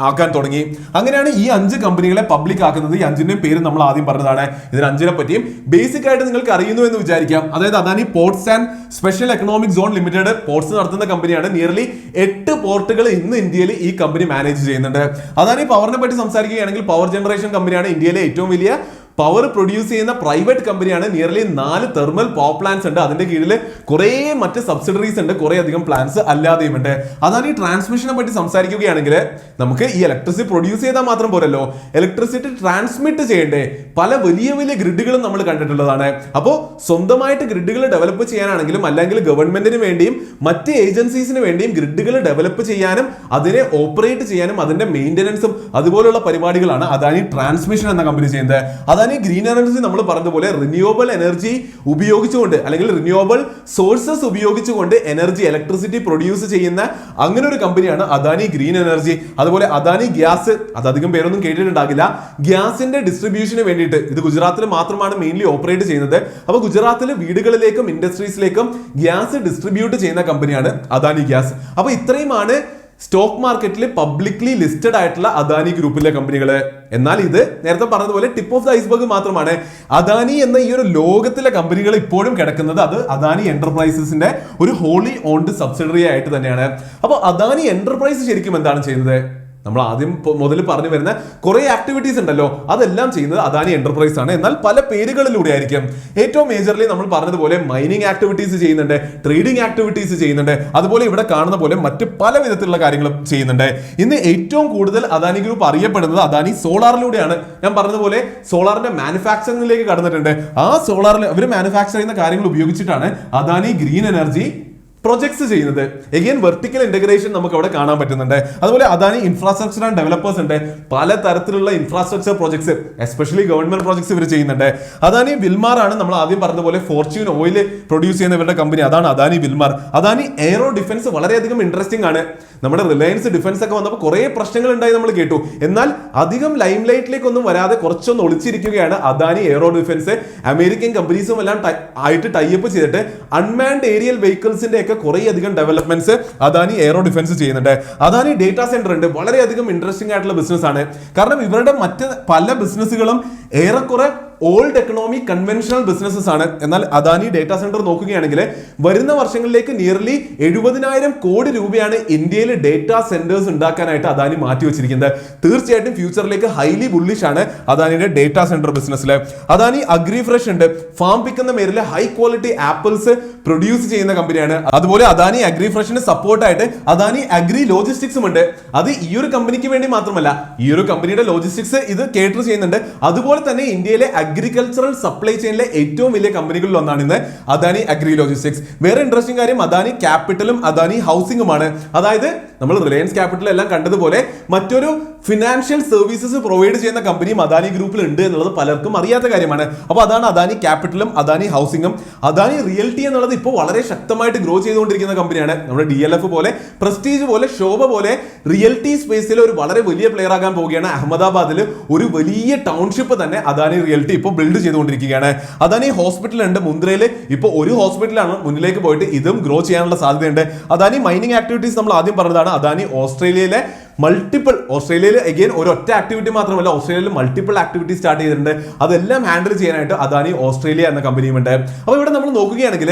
ആക്കാൻ തുടങ്ങി. അങ്ങനെയാണ് ഈ 5 കമ്പനികളെ പബ്ലിക് ആക്കുന്നത്. ഈ 5ന്റെയും പേര് നമ്മൾ ആദ്യം പറഞ്ഞതാണ്. ഇതിന് 5നെ പറ്റിയും ബേസിക് ആയിട്ട് നിങ്ങൾക്ക് അറിയുന്നു എന്ന് വിചാരിക്കാം. അതായത് Adani ports and special economic zone limited ports നടത്തുന്ന കമ്പനിയാണ്. നിയർലി 8 പോർട്ടുകൾ ഇന്ന് ഇന്ത്യയിൽ ഈ കമ്പനി മാനേജ് ചെയ്യുന്നുണ്ട്. അദാനി പവറിനെ പറ്റി സംസാരിക്കുകയാണെങ്കിൽ പവർ ജനറേഷൻ കമ്പനിയാണ്. ഇന്ത്യയിലെ ഏറ്റവും വലിയ പവർ പ്രൊഡ്യൂസ് ചെയ്യുന്ന പ്രൈവറ്റ് കമ്പനിയാണ്. നിയർലി 4 തെർമൽ പവർ പ്ലാന്റ്സ് ഉണ്ട്. അതിന്റെ കീഴിൽ കുറെ മറ്റ് സബ്സിഡറീസ് ഉണ്ട്, കുറെ അധികം പ്ലാന്റ്സ് അല്ലാതെയും ഉണ്ട്. അതാണ് ഈ ട്രാൻസ്മിഷനെ പറ്റി സംസാരിക്കുകയാണെങ്കിൽ നമുക്ക് ഈ ഇലക്ട്രിസിറ്റി പ്രൊഡ്യൂസ് ചെയ്താൽ മാത്രം പോരല്ലോ, ഇലക്ട്രിസിറ്റി ട്രാൻസ്മിറ്റ് ചെയ്യേണ്ടേ. പല വലിയ വലിയ ഗ്രിഡുകളും നമ്മൾ കണ്ടിട്ടുള്ളതാണ്. അപ്പോൾ സ്വന്തമായിട്ട് ഗ്രിഡുകൾ ഡെവലപ്പ് ചെയ്യാനാണെങ്കിലും അല്ലെങ്കിൽ ഗവൺമെന്റിന് വേണ്ടിയും മറ്റ് ഏജൻസീസിന് വേണ്ടിയും ഗ്രിഡുകൾ ഡെവലപ്പ് ചെയ്യാനും അതിനെ ഓപ്പറേറ്റ് ചെയ്യാനും അതിന്റെ മെയിൻ്റനൻസും അതുപോലുള്ള പരിപാടികളാണ് അദാനി ട്രാൻസ്മിഷൻ എന്ന കമ്പനി ചെയ്യുന്നത്. അദാനി ഗ്രീൻ എനർജി നമ്മൾ പറഞ്ഞതുപോലെ റിന്യൂവബിൾ എനർജി ഉപയോഗിച്ചുകൊണ്ട് അല്ലെങ്കിൽ റിന്യൂവബിൾ സോഴ്സസ് ഉപയോഗിച്ചുകൊണ്ട് എനർജി ഇലക്ട്രിസിറ്റി പ്രൊഡ്യൂസ് ചെയ്യുന്ന അങ്ങനെ ഒരു കമ്പനിയാണ് അദാനി ഗ്രീൻ എനർജി. അതുപോലെ അദാനി ഗ്യാസ്, അതധികം പേരൊന്നും കേട്ടിട്ടുണ്ടാകില്ല. ഗ്യാസിന്റെ ഡിസ്ട്രിബ്യൂഷന് വേണ്ടിയിട്ട് ഇത് ഗുജറാത്തിൽ മാത്രമാണ് മെയിൻലി ഓപ്പറേറ്റ് ചെയ്യുന്നത്. അപ്പോൾ ഗുജറാത്തിലെ വീടുകളിലേക്കും ഇൻഡസ്ട്രീസിലേക്കും ഗ്യാസ് ഡിസ്ട്രിബ്യൂട്ട് ചെയ്യുന്ന കമ്പനിയാണ് അദാനി ഗ്യാസ്. അപ്പോൾ ഇത്രയുമാണ് സ്റ്റോക്ക് മാർക്കറ്റിൽ പബ്ലിക്ലി ലിസ്റ്റഡ് ആയിട്ടുള്ള അദാനി ഗ്രൂപ്പിലെ കമ്പനികൾ. എന്നാൽ ഇത് നേരത്തെ പറഞ്ഞതുപോലെ ടിപ്പ് ഓഫ് ദ ഐസ്ബർഗ് മാത്രമാണ്. അദാനി എന്ന ഈ ഒരു ലോകത്തിലെ കമ്പനികൾ ഇപ്പോഴും കിടക്കുന്നത് അത് അദാനി എന്റർപ്രൈസസിന്റെ ഒരു ഹോളി ഓൺഡ് സബ്സിഡറി ആയിട്ട് തന്നെയാണ്. അപ്പോൾ അദാനി എന്റർപ്രൈസ് ശരിക്കും എന്താണ് ചെയ്യുന്നത്? നമ്മൾ ആദ്യം മുതൽ പറഞ്ഞു വരുന്ന കുറെ ആക്ടിവിറ്റീസ് ഉണ്ടല്ലോ, അതെല്ലാം ചെയ്യുന്നത് അദാനി എന്റർപ്രൈസ് ആണ്. എന്നാൽ പല പേരുകളിലൂടെ ആയിരിക്കും. ഏറ്റവും മേജർലി നമ്മൾ പറഞ്ഞതുപോലെ മൈനിങ് ആക്ടിവിറ്റീസ് ചെയ്യുന്നുണ്ട്, ട്രേഡിംഗ് ആക്ടിവിറ്റീസ് ചെയ്യുന്നുണ്ട്, അതുപോലെ ഇവിടെ കാണുന്ന പോലെ മറ്റ് പല വിധത്തിലുള്ള കാര്യങ്ങളും ചെയ്യുന്നുണ്ട്. ഇന്ന് ഏറ്റവും കൂടുതൽ അദാനി ഗ്രൂപ്പ് അറിയപ്പെടുന്നത് അദാനി സോളാറിലൂടെയാണ്. ഞാൻ പറഞ്ഞതുപോലെ സോളാറിന്റെ മാനുഫാക്ചറിംഗിലേക്ക് കടന്നിട്ടുണ്ട്. ആ സോളാറിൽ അവർ മാനുഫാക്ചർ ചെയ്യുന്ന കാര്യങ്ങൾ ഉപയോഗിച്ചിട്ടാണ് അദാനി ഗ്രീൻ എനർജി പ്രൊജക്ട്സ് ചെയ്യുന്നത്. എഗെയിൻ വെർട്ടിക്കൽ ഇന്റഗ്രേഷൻ നമുക്ക് അവിടെ കാണാൻ പറ്റുന്നുണ്ട്. അതുപോലെ അദാനി ഇൻഫ്രാസ്ട്രക്ചർ ആൻഡ് ഡെവലപ്പേഴ്സ് ഉണ്ട്. പല തരത്തിലുള്ള infrastructure projects especially government projects ഇവർ ചെയ്യുന്നുണ്ട്. അദാനി വിൽമാർ ആണ് നമ്മൾ ആദ്യം പറഞ്ഞതുപോലെ ഫോർച്യൂൺ ഓയിൽ പ്രൊഡ്യൂസ് ചെയ്യുന്ന ഇവരുടെ കമ്പനി, അതാണ് അദാനി വിൽമാർ. അദാനി എയറോ ഡിഫൻസ് വളരെയധികം ഇൻട്രസ്റ്റിംഗ് ആണ്. നമ്മുടെ റിലയൻസ് ഡിഫൻസ് ഒക്കെ വന്നപ്പോൾ കുറെ പ്രശ്നങ്ങൾ ഉണ്ടായി നമ്മൾ കേട്ടു. എന്നാൽ അധികം ലൈം ലൈറ്റിലേക്ക് ഒന്നും വരാതെ കുറച്ചൊന്ന് ഒളിച്ചിരിക്കുകയാണ് അദാനി എയറോ ഡിഫൻസ്. അമേരിക്കൻ കമ്പനീസും എല്ലാം ആയിട്ട് ടൈപ്പ് ചെയ്തിട്ട് അൺമാൻഡ് ഏരിയൽ വെഹിക്കിൾസിന്റെ ഒക്കെ കുറെ അധികം ഡെവലപ്മെന്റ്സ് അദാനി എയറോ ഡിഫൻസ് ചെയ്യുന്നുണ്ട്. അദാനി ഡേറ്റാ സെന്റർ ഉണ്ട്. വളരെയധികം ഇൻട്രസ്റ്റിംഗ് ആയിട്ടുള്ള ബിസിനസ് ആണ്. കാരണം ഇവരുടെ മറ്റ് പല ബിസിനസ്സുകളും ഏറെക്കുറെ ഓൾഡ് എക്കണോമി കൺവെൻഷണൽ ബിസിനസ്സസ് ആണ്. എന്നാൽ അദാനി ഡേറ്റാ സെന്റർ നോക്കുകയാണെങ്കിൽ വരുന്ന വർഷങ്ങളിലേക്ക് നിയർലി 70,000 കോടി രൂപയാണ് ഇന്ത്യയിൽ ഡേറ്റാ സെന്റേഴ്സ് ഉണ്ടാക്കാനായിട്ട് അദാനി മാറ്റി വെച്ചിരിക്കുന്നത്. തീർച്ചയായിട്ടും ഫ്യൂച്ചറിലേക്ക് ഹൈലി ബുള്ളിഷ് ആണ് അദാനിയുടെ ഡേറ്റാ സെന്റർ ബിസിനസ്സിൽ. അദാനി അഗ്രി ഫ്രഷ് ഉണ്ട്, ഫാം പിക്ക് എന്ന പേരിൽ ഹൈ ക്വാളിറ്റി ആപ്പിൾസ് പ്രൊഡ്യൂസ് ചെയ്യുന്ന കമ്പനിയാണ്. അതുപോലെ അദാനി അഗ്രി ഫ്രഷിന് സപ്പോർട്ടായിട്ട് അദാനി അഗ്രി ലോജിസ്റ്റിക്സും ഉണ്ട്. അത് ഈ ഒരു കമ്പനിക്ക് വേണ്ടി മാത്രമല്ല, ഈ ഒരു കമ്പനിയുടെ ലോജിസ്റ്റിക്സ് ഇത് കേറ്റർ ചെയ്യുന്നുണ്ട്. അതുപോലെ തന്നെ ഇന്ത്യയിലെ അഗ്രികൾച്ചറൽ സപ്ലൈ ചെയിനിലെ ഏറ്റവും വലിയ കമ്പനികളിൽ ഒന്നാണ് ഇന്ന് അദാനി അഗ്രി ലോജിസ്റ്റിക്സ്. വേറെ ഇൻട്രസ്റ്റിംഗ് കാര്യം അദാനി ക്യാപിറ്റലും അദാനി ഹൗസിംഗുമാണ്. അതായത് നമ്മൾ റിലയൻസ് ക്യാപിറ്റൽ എല്ലാം കണ്ടതുപോലെ മറ്റൊരു ഫിനാൻഷ്യൽ സർവീസസ് പ്രൊവൈഡ് ചെയ്യുന്ന കമ്പനിയും അദാനി ഗ്രൂപ്പിൽ ഉണ്ട് എന്നുള്ളത് പലർക്കും അറിയാത്ത കാര്യമാണ്. അപ്പോൾ അതാണ് അദാനി ക്യാപിറ്റലും അദാനി ഹൗസിംഗും. അദാനി റിയൽറ്റി എന്നുള്ളത് ഇപ്പോൾ വളരെ ശക്തമായിട്ട് ഗ്രോ ചെയ്തുകൊണ്ടിരിക്കുന്ന കമ്പനിയാണ്. നമ്മുടെ DLF പോലെ, പ്രസ്റ്റീജ് പോലെ, ശോഭ പോലെ റിയൽറ്റി സ്പേസിൽ ഒരു വളരെ വലിയ പ്ലെയർ ആകാൻ പോവുകയാണ്. അഹമ്മദാബാദിൽ ഒരു വലിയ ടൗൺഷിപ്പ് തന്നെ അദാനി റിയൽറ്റി ഇപ്പോൾ ബിൽഡ് ചെയ്തുകൊണ്ടിരിക്കുകയാണ്. അദാനി ഹോസ്പിറ്റൽ ഉണ്ട് മുന്ദ്രയിൽ. ഇപ്പോൾ ഒരു ഹോസ്പിറ്റലാണ് മുന്നിലേക്ക് പോയിട്ട് ഇതും ഗ്രോ ചെയ്യാനുള്ള സാധ്യതയുണ്ട്. അദാനി മൈനിങ് ആക്ടിവിറ്റീസ് നമ്മൾ ആദ്യം പറഞ്ഞതാണ്. അദാനി ഓസ്ട്രേലിയയിൽ അഗൈൻ ഒരു ഒറ്റ ആക്ടിവിറ്റി മാത്രമല്ല, ഓസ്ട്രേലിയയിൽ മൾട്ടിപ്പിൾ ആക്ടിവിറ്റി സ്റ്റാർട്ട് ചെയ്തിട്ടുണ്ട്. അതെല്ലാം ഹാൻഡിൽ ചെയ്യാനായിട്ട് അദാനി ഓസ്ട്രേലിയ എന്ന കമ്പനിയുമുണ്ട്. അപ്പോൾ ഇവിടെ നമ്മൾ നോക്കുകയാണെങ്കിൽ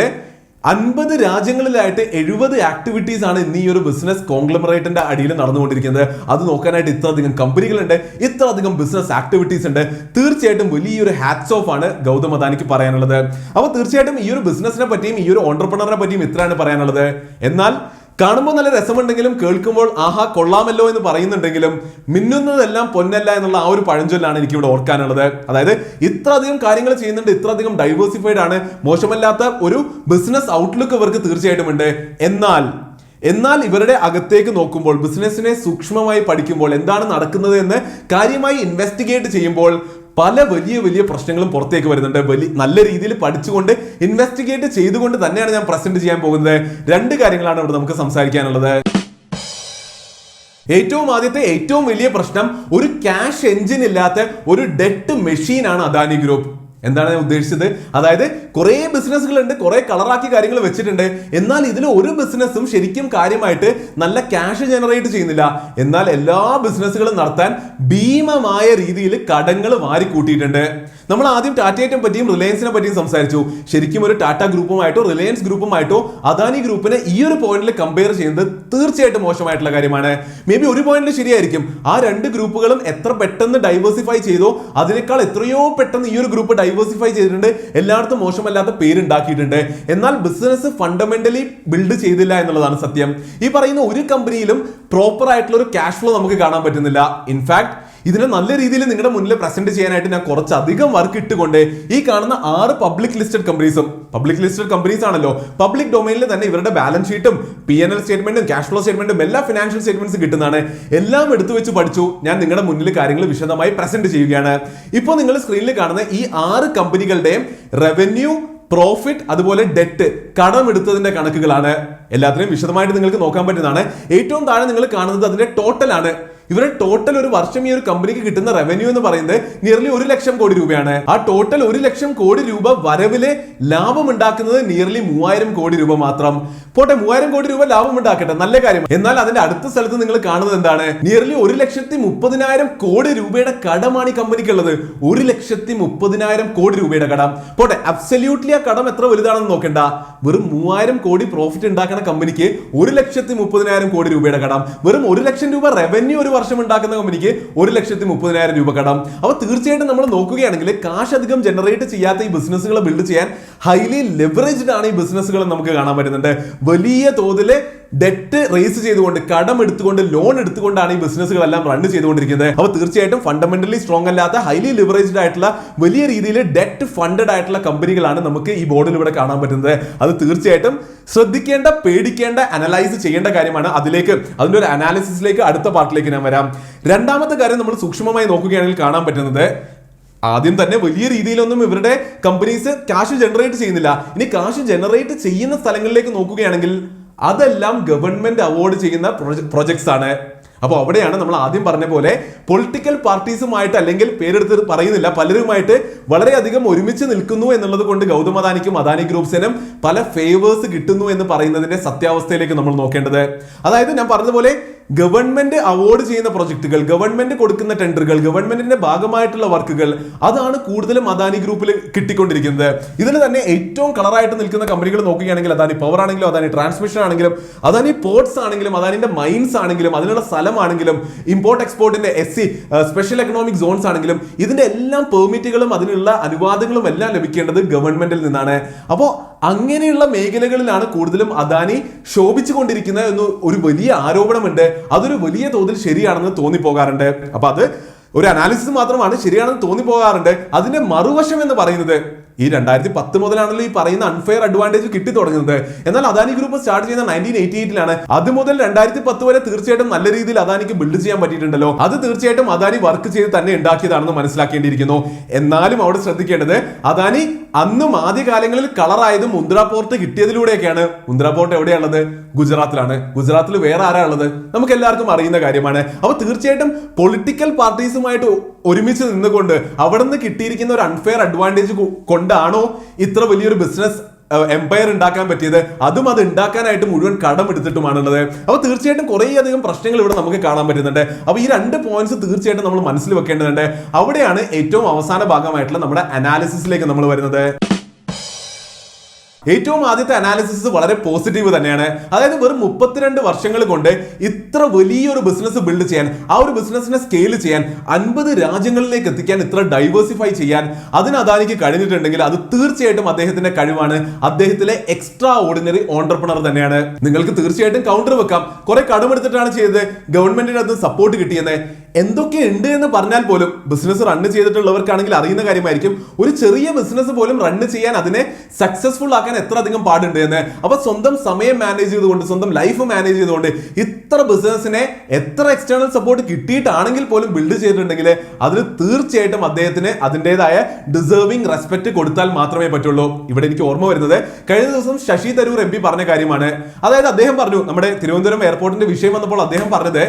50 രാജ്യങ്ങളിലായിട്ട് 70 ആക്ടിവിറ്റീസ് ആണ് ഇന്ന് ഈ ഒരു ബിസിനസ് കോൺഗ്ലമറേറ്റിന്റെ അടിയിൽ നടന്നുകൊണ്ടിരിക്കുന്നത്. അത് നോക്കാനായിട്ട് ഇത്രയധികം കമ്പനികളുണ്ട്, ഇത്രയധികം ബിസിനസ് ആക്ടിവിറ്റീസ് ഉണ്ട്. തീർച്ചയായിട്ടും വലിയൊരു ഹാറ്റ്സ് ഓഫ് ആണ് ഗൗതം അദാനിക്ക് പറയാനുള്ളത്. അപ്പോൾ തീർച്ചയായിട്ടും ഈ ഒരു ബിസിനസിനെ പറ്റിയും ഈ ഒരു ഓണ്ടർപ്രണറിനെ പറ്റിയും ഇത്രയാണ് പറയാനുള്ളത്. എന്നാൽ കാണുമ്പോൾ നല്ല രസമുണ്ടെങ്കിലും കേൾക്കുമ്പോൾ ആഹാ കൊള്ളാമല്ലോ എന്ന് പറയുന്നുണ്ടെങ്കിലും മിന്നുന്നതെല്ലാം പൊന്നല്ല എന്നുള്ള ആ ഒരു പഴഞ്ചൊല്ലാണ് എനിക്ക് ഇവിടെ ഓർക്കാനുള്ളത്. അതായത് ഇത്രയധികം കാര്യങ്ങൾ ചെയ്യുന്നുണ്ട്, ഇത്രയധികം ഡൈവേഴ്സിഫൈഡ് ആണ്, മോശമല്ലാത്ത ഒരു ബിസിനസ് ഔട്ട്ലുക്ക് ഇവർക്ക് തീർച്ചയായിട്ടും ഉണ്ട്. എന്നാൽ ഇവരുടെ അകത്തേക്ക് നോക്കുമ്പോൾ, ബിസിനസിനെ സൂക്ഷ്മമായി പഠിക്കുമ്പോൾ, എന്താണ് നടക്കുന്നത് എന്ന് കാര്യമായി ഇൻവെസ്റ്റിഗേറ്റ് ചെയ്യുമ്പോൾ പല വലിയ പ്രശ്നങ്ങളും പുറത്തേക്ക് വരുന്നുണ്ട്. നല്ല രീതിയിൽ പഠിച്ചുകൊണ്ട് ഇൻവെസ്റ്റിഗേറ്റ് ചെയ്തുകൊണ്ട് തന്നെയാണ് ഞാൻ പ്രസന്റ് ചെയ്യാൻ പോകുന്നത്. 2 കാര്യങ്ങളാണ് ഇവിടെ നമുക്ക് സംസാരിക്കാനുള്ളത്. ഏറ്റവും വലിയ പ്രശ്നം ഒരു ക്യാഷ് എഞ്ചിൻ ഇല്ലാത്ത ഒരു ഡെറ്റ് മെഷീനാണ് അദാനി ഗ്രൂപ്പ്. എന്താണ് ഞാൻ ഉദ്ദേശിച്ചത്? അതായത് കുറെ ബിസിനസ്സുകളുണ്ട്, കുറെ കളറാക്കി കാര്യങ്ങൾ വെച്ചിട്ടുണ്ട്. എന്നാൽ ഇതിൽ ഒരു ബിസിനസ്സും ശരിക്കും കാര്യമായിട്ട് നല്ല ക്യാഷ് ജനറേറ്റ് ചെയ്യുന്നില്ല. എന്നാൽ എല്ലാ ബിസിനസ്സുകളും നടത്താൻ ഭീമമായ രീതിയിൽ കടങ്ങൾ വാരിക്കൂട്ടിയിട്ടുണ്ട്. നമ്മൾ ആദ്യം ടാറ്റയെ പറ്റിയും റിലയൻസിനെ പറ്റിയും സംസാരിച്ചു. ശരിക്കും ഒരു ടാറ്റ ഗ്രൂപ്പുമായിട്ടോ റിലയൻസ് ഗ്രൂപ്പുമായിട്ടോ അദാനി ഗ്രൂപ്പിനെ ഈ ഒരു പോയിന്റിൽ കമ്പയർ ചെയ്യുന്നത് തീർച്ചയായിട്ടും മോശമായിട്ടുള്ള കാര്യമാണ്. മേ ബി ഒരു പോയിന്റിൽ ശരിയായിരിക്കും. ആ 2 ഗ്രൂപ്പുകളും എത്ര പെട്ടെന്ന് ഡൈവേഴ്സിഫൈ ചെയ്തോ അതിനേക്കാൾ എത്രയോ പെട്ടെന്ന് ഈ ഒരു ഗ്രൂപ്പ് ഡൈവേഴ്സിഫൈ ചെയ്തിട്ടുണ്ട്, എല്ലായിടത്തും മോശമല്ലാത്ത പേരുണ്ടാക്കിയിട്ടുണ്ട്. എന്നാൽ ബിസിനസ് ഫണ്ടമെന്റലി ബിൽഡ് ചെയ്തില്ല എന്നുള്ളതാണ് സത്യം. ഈ പറയുന്ന ഒരു കമ്പനിയിലും പ്രോപ്പർ ആയിട്ടുള്ള ഒരു ക്യാഷ് ഫ്ലോ നമുക്ക് കാണാൻ പറ്റുന്നില്ല. ഇൻഫാക്ട് ഇതിനെ നല്ല രീതിയിൽ നിങ്ങളുടെ മുന്നിൽ പ്രസന്റ് ചെയ്യാനായിട്ട് ഞാൻ കുറച്ചധികം വർക്ക് ഇട്ടുകൊണ്ട് ഈ കാണുന്ന 6 പബ്ലിക് ലിസ്റ്റഡ് കമ്പനീസ് ആണല്ലോ, പബ്ലിക് ഡൊമൈനിൽ തന്നെ ഇവരുടെ ബാലൻസ് ഷീറ്റും P&L സ്റ്റേറ്റ്മെന്റും ക്യാഷ് ഫ്ലോ സ്റ്റേറ്റ്മെന്റും എല്ലാ ഫിനാൻഷ്യൽ സ്റ്റേറ്റ്മെന്റ്സ് കിട്ടുന്നതാണ്. എല്ലാം എടുത്തു വെച്ച് പഠിച്ചു ഞാൻ നിങ്ങളുടെ മുന്നിൽ കാര്യങ്ങൾ വിശദമായി പ്രസന്റ് ചെയ്യുകയാണ്. ഇപ്പോൾ നിങ്ങൾ സ്ക്രീനിൽ കാണുന്ന ഈ 6 കമ്പനികളുടെയും റവന്യൂ, പ്രോഫിറ്റ്, അതുപോലെ ഡെറ്റ്, കടമെടുത്തതിന്റെ കണക്കുകളാണ്. എല്ലാത്തിനെയും വിശദമായിട്ട് നിങ്ങൾക്ക് നോക്കാൻ പറ്റുന്നതാണ്. ഏറ്റവും താഴെ നിങ്ങൾ കാണുന്നത് അതിന്റെ ടോട്ടൽ ആണ്. ഇവരുടെ ടോട്ടൽ ഒരു വർഷം ഈ ഒരു കമ്പനിക്ക് കിട്ടുന്ന റവന്യൂ എന്ന് പറയുന്നത് നിയർലി 1 ലക്ഷം കോടി രൂപയാണ്. ആ ടോട്ടൽ 1 ലക്ഷം കോടി രൂപ വരവിലെ ലാഭം ഉണ്ടാക്കുന്നത് നിയർലി 3000 കോടി രൂപ മാത്രം. പോട്ടെ, 3000 കോടി രൂപ ലാഭം ഉണ്ടാക്കട്ടെ, നല്ല കാര്യം. എന്നാൽ അതിന്റെ അടുത്ത സ്ഥലത്ത് നിങ്ങൾ കാണുന്നത് എന്താണ്? നിയർലി 1,30,000 കോടി രൂപയുടെ കടമാണ് ഈ കമ്പനിക്കുള്ളത്. 1,30,000 കോടി രൂപയുടെ കടം. പോട്ടെ, അബ്സല്യൂട്ട്ലി ആ കടം എത്ര വലുതാണെന്ന് നോക്കണ്ട. വെറും 3000 കോടി പ്രോഫിറ്റ് ഉണ്ടാക്കുന്ന കമ്പനിക്ക് 1,30,000 കോടി രൂപയുടെ കടം. വെറും 1 ലക്ഷം രൂപ റവന്യൂ ഒരു വർഷം ഉണ്ടാക്കുന്ന കമ്പനിക്ക് 1,30,000 രൂപ കടം. അപ്പോൾ തീർച്ചയായിട്ടും നമ്മൾ നോക്കുകയാണെങ്കിൽ കാശ് അധികം ജനറേറ്റ് ചെയ്യാത്ത ഈ ബിസിനസ്സുകളെ ബിൽഡ് ചെയ്യാൻ ഹൈലി ലെവറേജ്ഡ് ആണ് ഈ ബിസിനസ്സുകൾ നമുക്ക് കാണാൻ പറ്റുന്നുണ്ട്. വലിയ തോതിൽ ഡെറ്റ് റേസ് ചെയ്തുകൊണ്ട്, കടം എടുത്തുകൊണ്ട്, ലോൺ എടുത്തുകൊണ്ടാണ് ഈ ബിസിനസ്സുകളെല്ലാം റൺ ചെയ്തുകൊണ്ടിരിക്കുന്നത്. അപ്പോൾ തീർച്ചയായിട്ടും ഫണ്ടമെന്റലി സ്ട്രോങ് അല്ലാത്ത ഹൈലി ലിവറേജ്ഡ് ആയിട്ടുള്ള വലിയ രീതിയിൽ ഡെറ്റ് ഫണ്ടഡ് ആയിട്ടുള്ള കമ്പനികളാണ് നമുക്ക് ഈ ബോർഡിൽ ഇവിടെ കാണാൻ പറ്റുന്നത്. അത് തീർച്ചയായിട്ടും ശ്രദ്ധിക്കേണ്ട, പേടിക്കേണ്ട, അനലൈസ് ചെയ്യേണ്ട കാര്യമാണ്. അതിന്റെ ഒരു അനാലിസിസിലേക്ക് അടുത്ത പാർട്ടിലേക്ക് ഞാൻ വരാം. രണ്ടാമത്തെ കാര്യം നമ്മൾ സൂക്ഷ്മമായി നോക്കുകയാണെങ്കിൽ കാണാൻ പറ്റുന്നത്, ആദ്യം തന്നെ വലിയ രീതിയിലൊന്നും ഇവരുടെ കമ്പനീസ് ക്യാഷ് ജനറേറ്റ് ചെയ്യുന്നില്ല. ഇനി ക്യാഷ് ജനറേറ്റ് ചെയ്യുന്ന സ്ഥലങ്ങളിലേക്ക് നോക്കുകയാണെങ്കിൽ അതെല്ലാം ഗവൺമെന്റ് അവാർഡ് ചെയ്യുന്ന പ്രൊജക്ട്സ് ആണ്. അപ്പോൾ അവിടെയാണ് നമ്മൾ ആദ്യം പറഞ്ഞ പോലെ പൊളിറ്റിക്കൽ പാർട്ടീസുമായിട്ട്, അല്ലെങ്കിൽ പേരെടുത്ത് പറയുന്നില്ല, പലരുമായിട്ട് വളരെയധികം ഒരുമിച്ച് നിൽക്കുന്നു എന്നുള്ളത് കൊണ്ട് ഗൗതം അദാനിക്കും അദാനി ഗ്രൂപ്പ്സിനും പല ഫേവേഴ്സ് കിട്ടുന്നു എന്ന് പറയുന്നതിന്റെ സത്യാവസ്ഥയിലേക്ക് നമ്മൾ നോക്കേണ്ടത്. അതായത് ഞാൻ പറഞ്ഞതുപോലെ ഗവൺമെന്റ് അവാർഡ് ചെയ്യുന്ന പ്രൊജക്ടുകൾ, ഗവൺമെന്റ് കൊടുക്കുന്ന ടെൻഡറുകൾ, ഗവൺമെന്റിന്റെ ഭാഗമായിട്ടുള്ള വർക്കുകൾ, അതാണ് കൂടുതലും അദാനി ഗ്രൂപ്പിൽ കിട്ടിക്കൊണ്ടിരിക്കുന്നത്. ഇതിൽ തന്നെ ഏറ്റവും കളറായിട്ട് നിൽക്കുന്ന കമ്പനികൾ നോക്കുകയാണെങ്കിൽ അദാനി പവർ ആണെങ്കിലും, അദാനി ട്രാൻസ്മിഷൻ ആണെങ്കിലും, അദാനി പോർട്സ് ആണെങ്കിലും, അദാനിന്റെ മൈൻസ് ആണെങ്കിലും, അതിനുള്ള സ്ഥലമാണെങ്കിലും, ഇമ്പോർട്ട് എക്സ്പോർട്ടിന്റെ സ്പെഷ്യൽ എക്കണോമിക് സോൺസ് ആണെങ്കിലും, ഇതിന്റെ എല്ലാം പെർമിറ്റുകളും അതിനുള്ള അനുവാദങ്ങളും എല്ലാം ലഭിക്കേണ്ടത് ഗവൺമെന്റിൽ നിന്നാണ്. അപ്പോൾ അങ്ങനെയുള്ള മേഖലകളിലാണ് കൂടുതലും അദാനി ശോഭിച്ചു കൊണ്ടിരിക്കുന്നത് എന്ന് ഒരു വലിയ ആരോപണമുണ്ട്. അതൊരു വലിയ തോതിൽ ശരിയാണെന്ന് തോന്നിപ്പോകാറുണ്ട്. അപ്പൊ അത് ഒരു അനാലിസിസ് മാത്രമാണ്, ശരിയാണെന്ന് തോന്നിപ്പോകാറുണ്ട്. അതിന്റെ മറുവശം എന്ന് പറയുന്നത് ഈ 2010 മുതലാണല്ലോ ഈ പറയുന്ന അൺഫെയർ അഡ്വാൻറ്റേജ് കിട്ടി തുടങ്ങുന്നത്. എന്നാൽ അദാനി ഗ്രൂപ്പ് സ്റ്റാർട്ട് ചെയ്യുന്ന 1988 അത് മുതൽ 2010 വരെ തീർച്ചയായിട്ടും നല്ല രീതിയിൽ അദാനിക്ക് ബിൽഡ് ചെയ്യാൻ പറ്റിയിട്ടുണ്ടല്ലോ. അത് തീർച്ചയായിട്ടും അദാനി വർക്ക് ചെയ്ത് തന്നെ ഉണ്ടാക്കിയതാണെന്ന് മനസ്സിലാക്കേണ്ടിയിരിക്കുന്നു. എന്നാലും അവിടെ ശ്രദ്ധിക്കേണ്ടത്, അദാനി അന്നും ആദ്യകാലങ്ങളിൽ കളറായത് മുന്ദ്ര പോർട്ട് കിട്ടിയതിലൂടെയൊക്കെയാണ്. മുന്ദ്ര പോർട്ട് എവിടെയാണുള്ളത്? ഗുജറാത്തിലാണ്. ഗുജറാത്തിൽ വേറെ ആരാ ഉള്ളത്? നമുക്ക് എല്ലാവർക്കും അറിയുന്ന കാര്യമാണ്. അപ്പൊ തീർച്ചയായിട്ടും പൊളിറ്റിക്കൽ പാർട്ടീസുമായിട്ട് ഒരുമിച്ച് നിന്നുകൊണ്ട് അവിടെ നിന്ന് കിട്ടിയിരിക്കുന്ന ഒരു അൺഫെയർ അഡ്വാൻറ്റേജ് കൊണ്ടാണോ ഇത്ര വലിയൊരു ബിസിനസ് എംപയർ ഉണ്ടാക്കാൻ പറ്റിയത്? അതും അത് ഉണ്ടാക്കാനായിട്ട് മുഴുവൻ കടം എടുത്തിട്ടുമാണുള്ളത്. അപ്പൊ തീർച്ചയായിട്ടും കുറേയധികം പ്രശ്നങ്ങൾ ഇവിടെ നമുക്ക് കാണാൻ പറ്റുന്നുണ്ട്. അപ്പൊ ഈ 2 പോയിന്റ്സ് തീർച്ചയായിട്ടും നമ്മൾ മനസ്സിൽ വെക്കേണ്ടതുണ്ട്. അവിടെയാണ് ഏറ്റവും അവസാന ഭാഗമായിട്ടുള്ള നമ്മുടെ അനാലിസിസിലേക്ക് നമ്മൾ വരുന്നത്. ഏറ്റവും ആദ്യത്തെ അനാലിസിസ് വളരെ പോസിറ്റീവ് തന്നെയാണ്. അതായത് വെറും 32 വർഷങ്ങൾ കൊണ്ട് ഇത്ര വലിയൊരു ബിസിനസ് ബിൽഡ് ചെയ്യാൻ, ആ ഒരു ബിസിനസിനെ സ്കെയിൽ ചെയ്യാൻ, 50 രാജ്യങ്ങളിലേക്ക് എത്തിക്കാൻ, ഇത്ര ഡൈവേഴ്സിഫൈ ചെയ്യാൻ അതിന് അദാനിക്ക് കഴിഞ്ഞിട്ടുണ്ടെങ്കിൽ അത് തീർച്ചയായിട്ടും അദ്ദേഹത്തിന്റെ കഴിവാണ്. അദ്ദേഹത്തിലെ എക്സ്ട്രാ ഓർഡിനറി ഓണ്ടർപ്രണർ തന്നെയാണ്. നിങ്ങൾക്ക് തീർച്ചയായിട്ടും കൗണ്ടർ വെക്കാം, കുറെ കടമെടുത്തിട്ടാണ് ചെയ്തത്, ഗവൺമെന്റിന് അത് സപ്പോർട്ട് കിട്ടിയെന്ന്. എന്തൊക്കെ ഉണ്ട് എന്ന് പറഞ്ഞാൽ പോലും ബിസിനസ് റൺ ചെയ്തിട്ടുള്ളവർക്കാണെങ്കിൽ അറിയുന്ന കാര്യമായിരിക്കും. ഒരു ചെറിയ ബിസിനസ് പോലും റൺ ചെയ്യാൻ, അതിനെ സക്സസ്ഫുൾ ആക്കാൻ എത്ര അധികം പാടുണ്ട് എന്ന്. അപ്പൊ സ്വന്തം സമയം മാനേജ് ചെയ്തുകൊണ്ട്, സ്വന്തം ലൈഫ് മാനേജ് ചെയ്തുകൊണ്ട് ഇത്ര ബിസിനസിനെ എത്ര എക്സ്റ്റേണൽ സപ്പോർട്ട് കിട്ടിയിട്ടാണെങ്കിൽ പോലും ബിൽഡ് ചെയ്തിട്ടുണ്ടെങ്കിൽ അതിന് തീർച്ചയായിട്ടും അദ്ദേഹത്തിന് അതിൻ്റെതായ ഡിസേർവിംഗ് റെസ്പെക്ട് കൊടുത്താൽ മാത്രമേ പറ്റുള്ളൂ. ഇവിടെ എനിക്ക് ഓർമ്മ വരുന്നത് കഴിഞ്ഞ ദിവസം ശശി തരൂർ MP പറഞ്ഞ കാര്യമാണ്. അതായത് അദ്ദേഹം പറഞ്ഞു, നമ്മുടെ തിരുവനന്തപുരം എയർപോർട്ടിന്റെ വിഷയം വന്നപ്പോൾ അദ്ദേഹം പറഞ്ഞത്,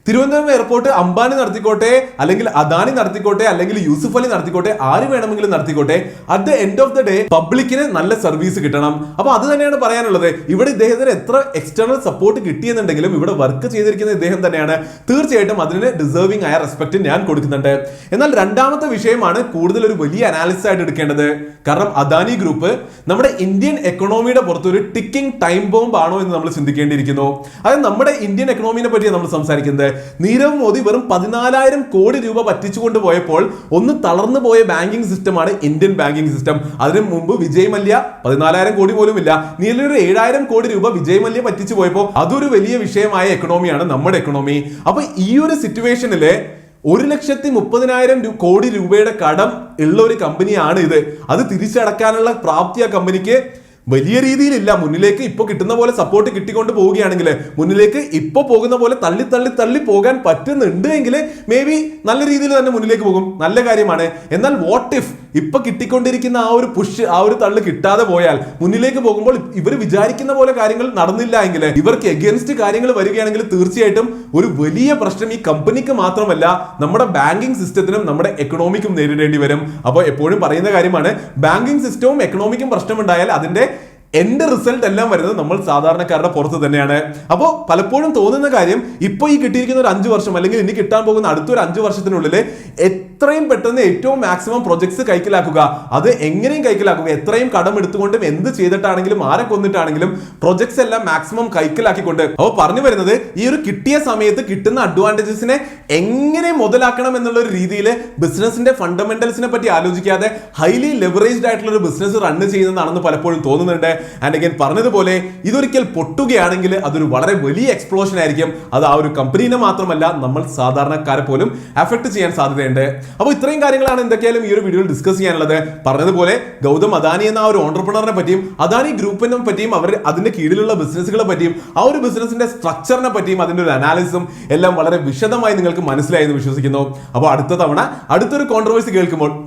തിരുവനന്തപുരം എയർപോർട്ട് അംബാനി നടത്തിക്കോട്ടെ, അല്ലെങ്കിൽ അദാനി നടത്തിക്കോട്ടെ, അല്ലെങ്കിൽ യൂസുഫ് അലി നടത്തിക്കോട്ടെ, ആര് വേണമെങ്കിലും നടത്തിക്കോട്ടെ, at the end of the day പബ്ലിക്കിന് നല്ല സർവീസ് കിട്ടണം. അപ്പൊ അത് തന്നെയാണ് പറയാനുള്ളത്. ഇവിടെ ഇദ്ദേഹത്തിന് എത്ര എക്സ്റ്റേണൽ സപ്പോർട്ട് കിട്ടിയെന്നുണ്ടെങ്കിലും ഇവിടെ വർക്ക് ചെയ്തിരിക്കുന്ന ഇദ്ദേഹം തന്നെയാണ്. തീർച്ചയായിട്ടും അതിന് ഡിസേർവിംഗ് ആയ റെസ്പെക്ട് ഞാൻ കൊടുക്കുന്നുണ്ട്. എന്നാൽ രണ്ടാമത്തെ വിഷയമാണ് കൂടുതൽ ഒരു വലിയ അനാലിസിസ് ആയിട്ട് എടുക്കേണ്ടത്. കാരണം അദാനി ഗ്രൂപ്പ് നമ്മുടെ ഇന്ത്യൻ എക്കണോമിയുടെ പുറത്ത് ഒരു ടിക്കിംഗ് ടൈം ബോംബ് ആണോ എന്ന് നമ്മൾ ചിന്തിക്കേണ്ടിയിരിക്കുന്നു. അതായത് നമ്മുടെ ഇന്ത്യൻ എക്കണോമിനെ പറ്റിയാണ് നമ്മൾ സംസാരിക്കുന്നത്. നീരവ് മോദി വെറും 14,000 കോടി രൂപ പറ്റിച്ചുകൊണ്ട് പോയപ്പോൾ ഒന്ന് തളർന്നു പോയ ബാങ്കിംഗ് സിസ്റ്റമാണ് ഇന്ത്യൻ ബാങ്കിംഗ് സിസ്റ്റം. അതിനു മുമ്പ് വിജയ് മല്യ 14,000 കോടി പോലും ഇല്ല, നീലൊരു 7,000 കോടി രൂപ വിജയ് മല്യ പറ്റിച്ചു പോയപ്പോൾ അതൊരു വലിയ വിഷയമായ എക്കണോമിയാണ് നമ്മുടെ എക്കണോമി. അപ്പൊ ഈ ഒരു സിറ്റുവേഷനില് 1,30,000 കോടി രൂപയുടെ കടം ഉള്ള ഒരു കമ്പനിയാണ് ഇത്. അത് തിരിച്ചടക്കാനുള്ള പ്രാപ്തി ആ കമ്പനിക്ക് വലിയ രീതിയിലില്ല. മുന്നിലേക്ക് ഇപ്പൊ കിട്ടുന്ന പോലെ സപ്പോർട്ട് കിട്ടിക്കൊണ്ട് പോവുകയാണെങ്കിൽ, മുന്നിലേക്ക് ഇപ്പൊ പോകുന്ന പോലെ തള്ളി തള്ളി തള്ളി പോകാൻ പറ്റുന്നുണ്ട് എങ്കിൽ മേ ബി നല്ല രീതിയിൽ തന്നെ മുന്നിലേക്ക് പോകും, നല്ല കാര്യമാണ്. എന്നാൽ വാട്ട് ഇഫ് ഇപ്പൊ കിട്ടിക്കൊണ്ടിരിക്കുന്ന ആ ഒരു പുഷ്, ആ ഒരു തള്ളി കിട്ടാതെ പോയാൽ, മുന്നിലേക്ക് പോകുമ്പോൾ ഇവർ വിചാരിക്കുന്ന പോലെ കാര്യങ്ങൾ നടന്നില്ല എങ്കിൽ, ഇവർക്ക് എഗൻസ്റ്റ് കാര്യങ്ങൾ വരികയാണെങ്കിൽ തീർച്ചയായിട്ടും ഒരു വലിയ പ്രശ്നം ഈ കമ്പനിക്ക് മാത്രമല്ല നമ്മുടെ ബാങ്കിങ് സിസ്റ്റത്തിനും നമ്മുടെ എക്കണോമിക്കും നേരിടേണ്ടി വരും. അപ്പോൾ എപ്പോഴും പറയുന്ന കാര്യമാണ്, ബാങ്കിങ് സിസ്റ്റവും എക്കണോമിക്കും പ്രശ്നമുണ്ടായാൽ അതിന്റെ എന്റെ റിസൾട്ട് എല്ലാം വരുന്നത് നമ്മൾ സാധാരണക്കാരുടെ പുറത്ത് തന്നെയാണ്. അപ്പോൾ പലപ്പോഴും തോന്നുന്ന കാര്യം, ഇപ്പോൾ ഈ കിട്ടിയിരിക്കുന്ന ഒരു 5 വർഷം അല്ലെങ്കിൽ ഇനി കിട്ടാൻ പോകുന്ന അടുത്തൊരു 5 വർഷത്തിനുള്ളിൽ എത്രയും പെട്ടെന്ന് ഏറ്റവും മാക്സിമം പ്രൊജക്ട്സ് കൈക്കലാക്കുക, അത് എങ്ങനെയും കൈക്കലാക്കുക, എത്രയും കടം എടുത്തുകൊണ്ടും എന്ത് ചെയ്തിട്ടാണെങ്കിലും ആരെ കൊന്നിട്ടാണെങ്കിലും പ്രൊജക്ട്സ് എല്ലാം മാക്സിമം കൈക്കലാക്കിക്കൊണ്ട്. അപ്പോൾ പറഞ്ഞു വരുന്നത്, ഈ ഒരു കിട്ടിയ സമയത്ത് കിട്ടുന്ന അഡ്വാൻറ്റേജസിനെ എങ്ങനെ മുതലാക്കണം എന്നുള്ള ഒരു രീതിയിൽ ബിസിനസിന്റെ ഫണ്ടമെന്റൽസിനെ പറ്റി ആലോചിക്കാതെ ഹൈലി ലെവറേജ്ഡ് ആയിട്ടുള്ള ഒരു ബിസിനസ് റൺ ചെയ്യുന്നതാണെന്ന് പലപ്പോഴും തോന്നുന്നുണ്ട്. ആൻഡ് അഗൈൻ പറഞ്ഞതുപോലെ, ഇതൊരിക്കൽ പൊട്ടുകയാണെങ്കിൽ അതൊരു വളരെ വലിയ എക്സ്പ്ലോഷൻ ആയിരിക്കും. അത് ആ ഒരു കമ്പനീനെ മാത്രമല്ല നമ്മൾ സാധാരണക്കാരെ പോലും അഫക്ട് ചെയ്യാൻ സാധ്യതയുണ്ട്. അപ്പോൾ ഇത്രയും കാര്യങ്ങളാണ് എന്തൊക്കെയാലും ഈ ഒരു വീഡിയോയിൽ ഡിസ്കസ് ചെയ്യാനുള്ളത്. പറഞ്ഞതുപോലെ ഗൗതം അദാനി എന്ന ആ ഒരു ഓണ്ടർപ്രണറിനെ പറ്റിയും അദാനി ഗ്രൂപ്പിനെ പറ്റിയും അവർ അതിന്റെ കീഴിലുള്ള ബിസിനസ്സുകളെ പറ്റിയും ആ ഒരു ബിസിനസിന്റെ സ്ട്രക്ചറിനെ പറ്റിയും അതിന്റെ ഒരു അനാലിസിസും എല്ലാം വളരെ വിശദമായി നിങ്ങൾക്ക് മനസ്സിലായി എന്ന് വിശ്വസിക്കുന്നു. അപ്പോൾ അടുത്ത തവണ അടുത്തൊരു കോൺട്രവേഴ്സി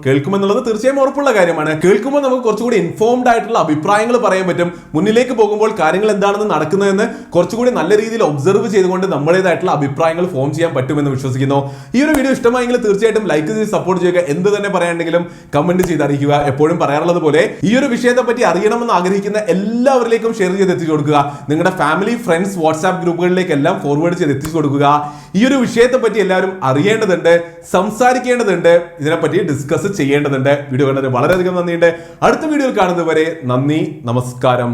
കേൾക്കുമെന്നുള്ളത് തീർച്ചയായും ഉറപ്പുള്ള കാര്യമാണ്. കേൾക്കുമ്പോൾ നമുക്ക് കുറച്ചുകൂടി ഇൻഫോംഡ് ആയിട്ടുള്ള അഭിപ്രായങ്ങൾ പറയാൻ പറ്റും. മുന്നിലേക്ക് പോകുമ്പോൾ കാര്യങ്ങൾ എന്താണെന്ന് നടക്കുന്നതെന്ന് കുറച്ചുകൂടി നല്ല രീതിയിൽ ഒബ്സർവ് ചെയ്തുകൊണ്ട് നമ്മുടേതായിട്ടുള്ള അഭിപ്രായങ്ങൾ ഫോം ചെയ്യാൻ പറ്റുമെന്ന് വിശ്വസിക്കുന്നു. ഈ ഒരു വീഡിയോ ഇഷ്ടമായെങ്കിൽ തീർച്ചയായിട്ടും ലൈക്ക് ലൈക്ക് ചെയ്ത് സപ്പോർട്ട് ചെയ്യുക. എന്ത് തന്നെ പറയാനുണ്ടെങ്കിലും കമന്റ് ചെയ്ത് അറിയിക്കുക. എപ്പോഴും പറയാറുള്ളത് പോലെ ഈ ഒരു വിഷയത്തെ പറ്റി അറിയണമെന്ന് ആഗ്രഹിക്കുന്ന എല്ലാവരിലേക്കും ഷെയർ ചെയ്ത് എത്തിച്ചു കൊടുക്കുക. നിങ്ങളുടെ ഫാമിലി, ഫ്രണ്ട്സ്, വാട്സ്ആപ്പ് ഗ്രൂപ്പുകളിലേക്ക് എല്ലാം ഫോർവേഡ് ചെയ്ത് എത്തിച്ചു കൊടുക്കുക. ഈ ഒരു വിഷയത്തെ പറ്റി എല്ലാവരും അറിയേണ്ടതുണ്ട്, സംസാരിക്കേണ്ടതുണ്ട്, ഇതിനെപ്പറ്റി ഡിസ്കസ് ചെയ്യേണ്ടതുണ്ട്. വീഡിയോ കണ്ടതിന് വളരെയധികം നന്ദിയുണ്ട്. അടുത്ത വീഡിയോയിൽ കാണുന്നത് വരെ നന്ദി, നമസ്കാരം.